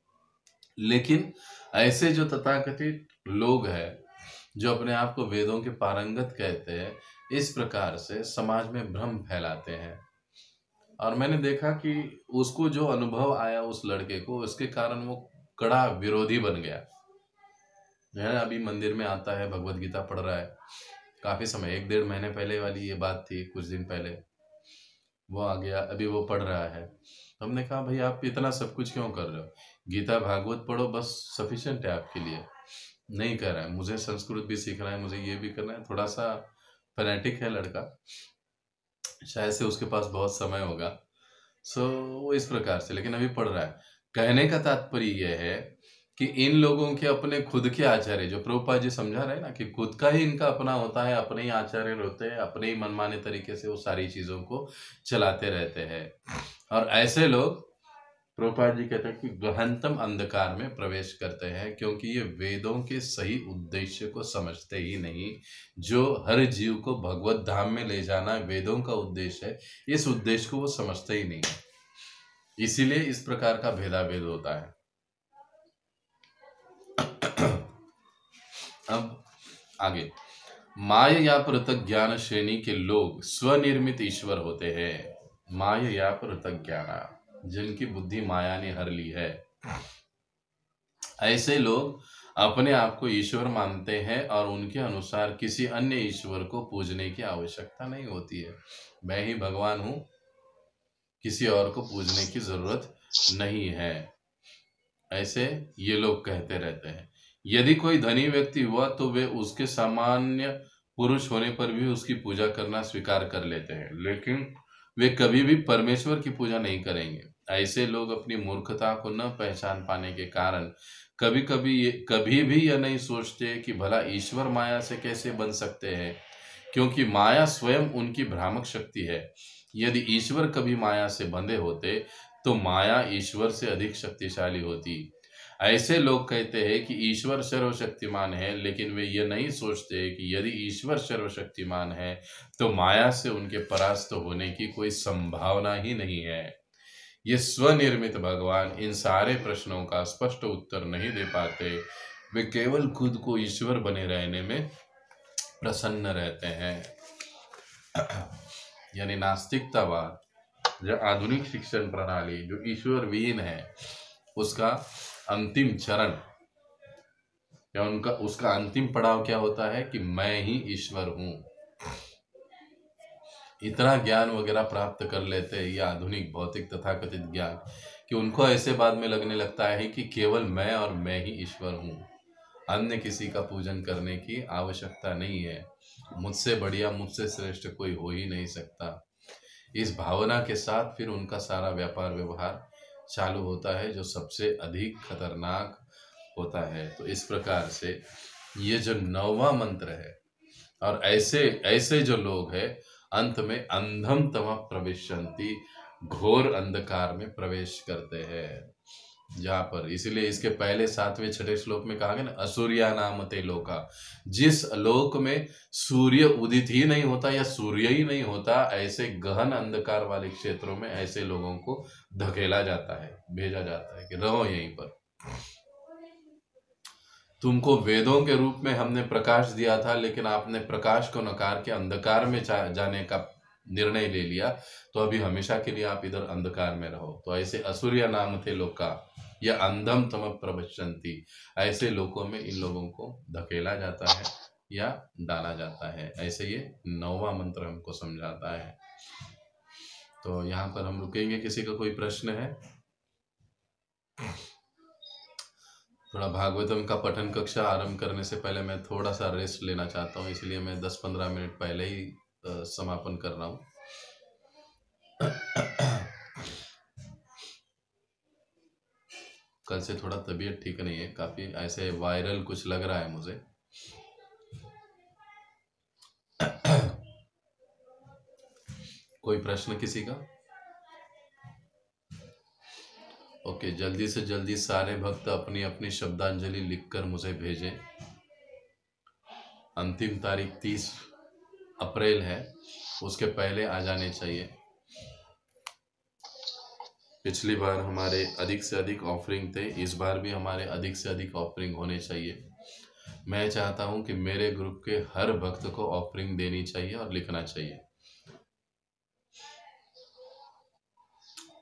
लेकिन ऐसे जो तथाकथित लोग हैं जो अपने आप को वेदों के पारंगत कहते हैं, इस प्रकार से समाज में भ्रम फैलाते हैं। और मैंने देखा कि उसको जो अनुभव आया उस लड़के को, उसके कारण वो कड़ा विरोधी बन गया है। अभी मंदिर में आता है, भगवत गीता पढ़ रहा है, काफी समय 1-1.5 महीने पहले वाली ये बात थी, कुछ दिन पहले वो आ गया, अभी वो पढ़ रहा है। हमने कहा भाई आप इतना सब कुछ क्यों कर रहे हो? गीता भागवत पढ़ो, बस सफिशिएंट है आपके लिए। नहीं कर रहा है, मुझे संस्कृत भी सीखना है, मुझे ये भी करना है। थोड़ा सा फैनेटिक है लड़का, शायद से उसके पास बहुत समय होगा, सो वो इस प्रकार से, लेकिन अभी पढ़ रहा है। कहने का तात्पर्य यह है कि इन लोगों के अपने खुद के आचार्य, जो प्रभुपाद जी समझा रहे हैं ना कि खुद का ही इनका अपना होता है, अपने ही आचार्य होते हैं, अपने ही मनमाने तरीके से वो सारी चीजों को चलाते रहते हैं। और ऐसे लोग, प्रभुपाद जी कहते हैं कि गहनतम अंधकार में प्रवेश करते हैं, क्योंकि ये वेदों के सही उद्देश्य को समझते ही नहीं। जो हर जीव को भगवत धाम में ले जाना वेदों का उद्देश्य है, इस उद्देश्य को वो समझते ही नहीं है। इसीलिए इस प्रकार का भेदाभेद होता है। अब आगे, माया या पृथक ज्ञान श्रेणी के लोग स्वनिर्मित ईश्वर होते हैं। माया या पृथक ज्ञान, जिनकी बुद्धि माया ने हर ली है, ऐसे लोग अपने आप को ईश्वर मानते हैं और उनके अनुसार किसी अन्य ईश्वर को पूजने की आवश्यकता नहीं होती है। मैं ही भगवान हूं, किसी और को पूजने की जरूरत नहीं है, ऐसे ये लोग कहते रहते हैं। यदि कोई धनी व्यक्ति हुआ तो वे उसके सामान्य पुरुष होने पर भी उसकी पूजा करना स्वीकार कर लेते हैं, लेकिन वे कभी भी परमेश्वर की पूजा नहीं करेंगे। ऐसे लोग अपनी मूर्खता को न पहचान पाने के कारण कभी भी यह नहीं सोचते कि भला ईश्वर माया से कैसे बन सकते हैं, क्योंकि माया स्वयं उनकी भ्रामक शक्ति है। यदि ईश्वर कभी माया से बंधे होते तो माया ईश्वर से अधिक शक्तिशाली होती। ऐसे लोग कहते हैं कि ईश्वर सर्वशक्तिमान है, लेकिन वे ये नहीं सोचते कि यदि ईश्वर सर्वशक्तिमान है तो माया से उनके परास्त होने की कोई संभावना ही नहीं है। ये स्वनिर्मित भगवान इन सारे प्रश्नों का स्पष्ट उत्तर नहीं दे पाते, वे केवल खुद को ईश्वर बने रहने में प्रसन्न रहते हैं। यानी नास्तिकतावाद, जो आधुनिक शिक्षण प्रणाली जो ईश्वर विहीन है, उसका अंतिम चरण या उसका अंतिम पड़ाव क्या होता है कि मैं ही ईश्वर हूं। इतना ज्ञान वगैरह प्राप्त कर लेते हैं ये आधुनिक भौतिक तथाकथित ज्ञान कि उनको ऐसे बाद में लगने लगता है कि केवल मैं और मैं ही ईश्वर हूँ, अन्य किसी का पूजन करने की आवश्यकता नहीं है, मुझसे बढ़िया मुझसे श्रेष्ठ कोई हो ही नहीं सकता। इस भावना के साथ फिर उनका सारा व्यापार व्यवहार चालू होता है, जो सबसे अधिक खतरनाक होता है। तो इस प्रकार से ये जो 9वां मंत्र है, और ऐसे ऐसे जो लोग हैं अंत में अंधम तमः प्रविशन्ति, घोर अंधकार में प्रवेश करते हैं। जहाँ पर इसीलिए इसके पहले 7वें 6ठे श्लोक में कहा गया ना, असुरिया नाम ते लोका, जिस लोक में सूर्य उदित ही नहीं होता या सूर्य ही नहीं होता, ऐसे गहन अंधकार वाले क्षेत्रों में ऐसे लोगों को धकेला जाता है, भेजा जाता है कि रहो यहीं पर। तुमको वेदों के रूप में हमने प्रकाश दिया था, लेकिन आपने प्रकाश को नकार के अंधकार में जाने का निर्णय ले लिया, तो अभी हमेशा के लिए आप इधर अंधकार में रहो। तो ऐसे असुरिया नाम थे लोका या अंधम तम प्रवशंति, ऐसे लोगों में इन लोगों को धकेला जाता है या डाला जाता है। ऐसे ये 9वां मंत्र हमको समझाता है। तो यहाँ पर हम रुकेंगे। किसी का कोई प्रश्न है? थोड़ा भागवतम का पठन कक्षा आरंभ करने से पहले मैं थोड़ा सा रेस्ट लेना चाहता हूँ, इसलिए मैं 10-15 मिनट पहले ही समापन कर रहा हूँ। कल से थोड़ा तबीयत ठीक नहीं है, काफी ऐसे वायरल कुछ लग रहा है मुझे। कोई प्रश्न किसी का? ओके, जल्दी से जल्दी सारे भक्त अपनी अपनी शब्दांजलि लिखकर मुझे भेजें। अंतिम तारीख 30 अप्रैल है, उसके पहले आ जाने चाहिए। पिछली बार हमारे अधिक से अधिक ऑफरिंग थे, इस बार भी हमारे अधिक से अधिक ऑफरिंग होने चाहिए। मैं चाहता हूं कि मेरे ग्रुप के हर भक्त को ऑफरिंग देनी चाहिए और लिखना चाहिए।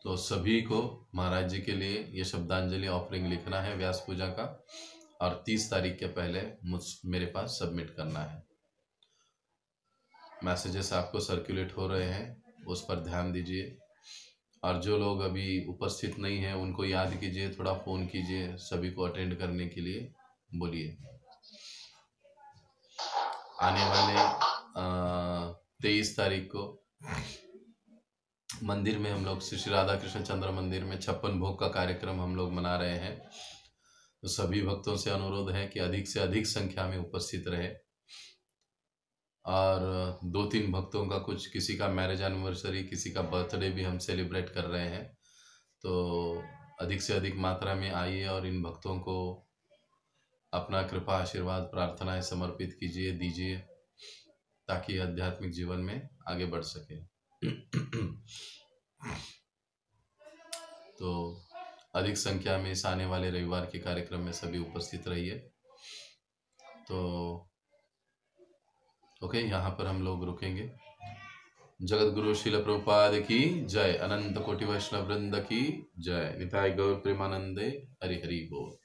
तो सभी को महाराज जी के लिए ये शब्दांजलि ऑफरिंग लिखना है व्यास पूजा का, और 30 तारीख के पहले मेरे पास सबमिट करना है। मैसेजेस आपको सर्कुलेट हो रहे हैं, उस पर ध्यान दीजिए। और जो लोग अभी उपस्थित नहीं हैं उनको याद कीजिए, थोड़ा फ़ोन कीजिए, सभी को अटेंड करने के लिए बोलिए। आने वाले 23 तारीख को मंदिर में हम लोग श्री राधा कृष्ण चंद्र मंदिर में 56 भोग का कार्यक्रम हम लोग मना रहे हैं। तो सभी भक्तों से अनुरोध है कि अधिक से अधिक संख्या में उपस्थित रहे। और 2-3 भक्तों का कुछ, किसी का मैरिज एनिवर्सरी, किसी का बर्थडे भी हम सेलिब्रेट कर रहे हैं। तो अधिक से अधिक मात्रा में आइए और इन भक्तों को अपना कृपा आशीर्वाद प्रार्थनाएं समर्पित कीजिए, दीजिए, ताकि आध्यात्मिक जीवन में आगे बढ़ सके। तो अधिक संख्या में इस आने वाले रविवार के कार्यक्रम में सभी उपस्थित रहिए। तो ओके, यहाँ पर हम लोग रुकेंगे। जगत गुरु श्रील प्रभुपाद की जय, अनंत कोटि वैष्णव वृंद की जय, निताय गौर प्रेमानंदे, हरि हरि बोल।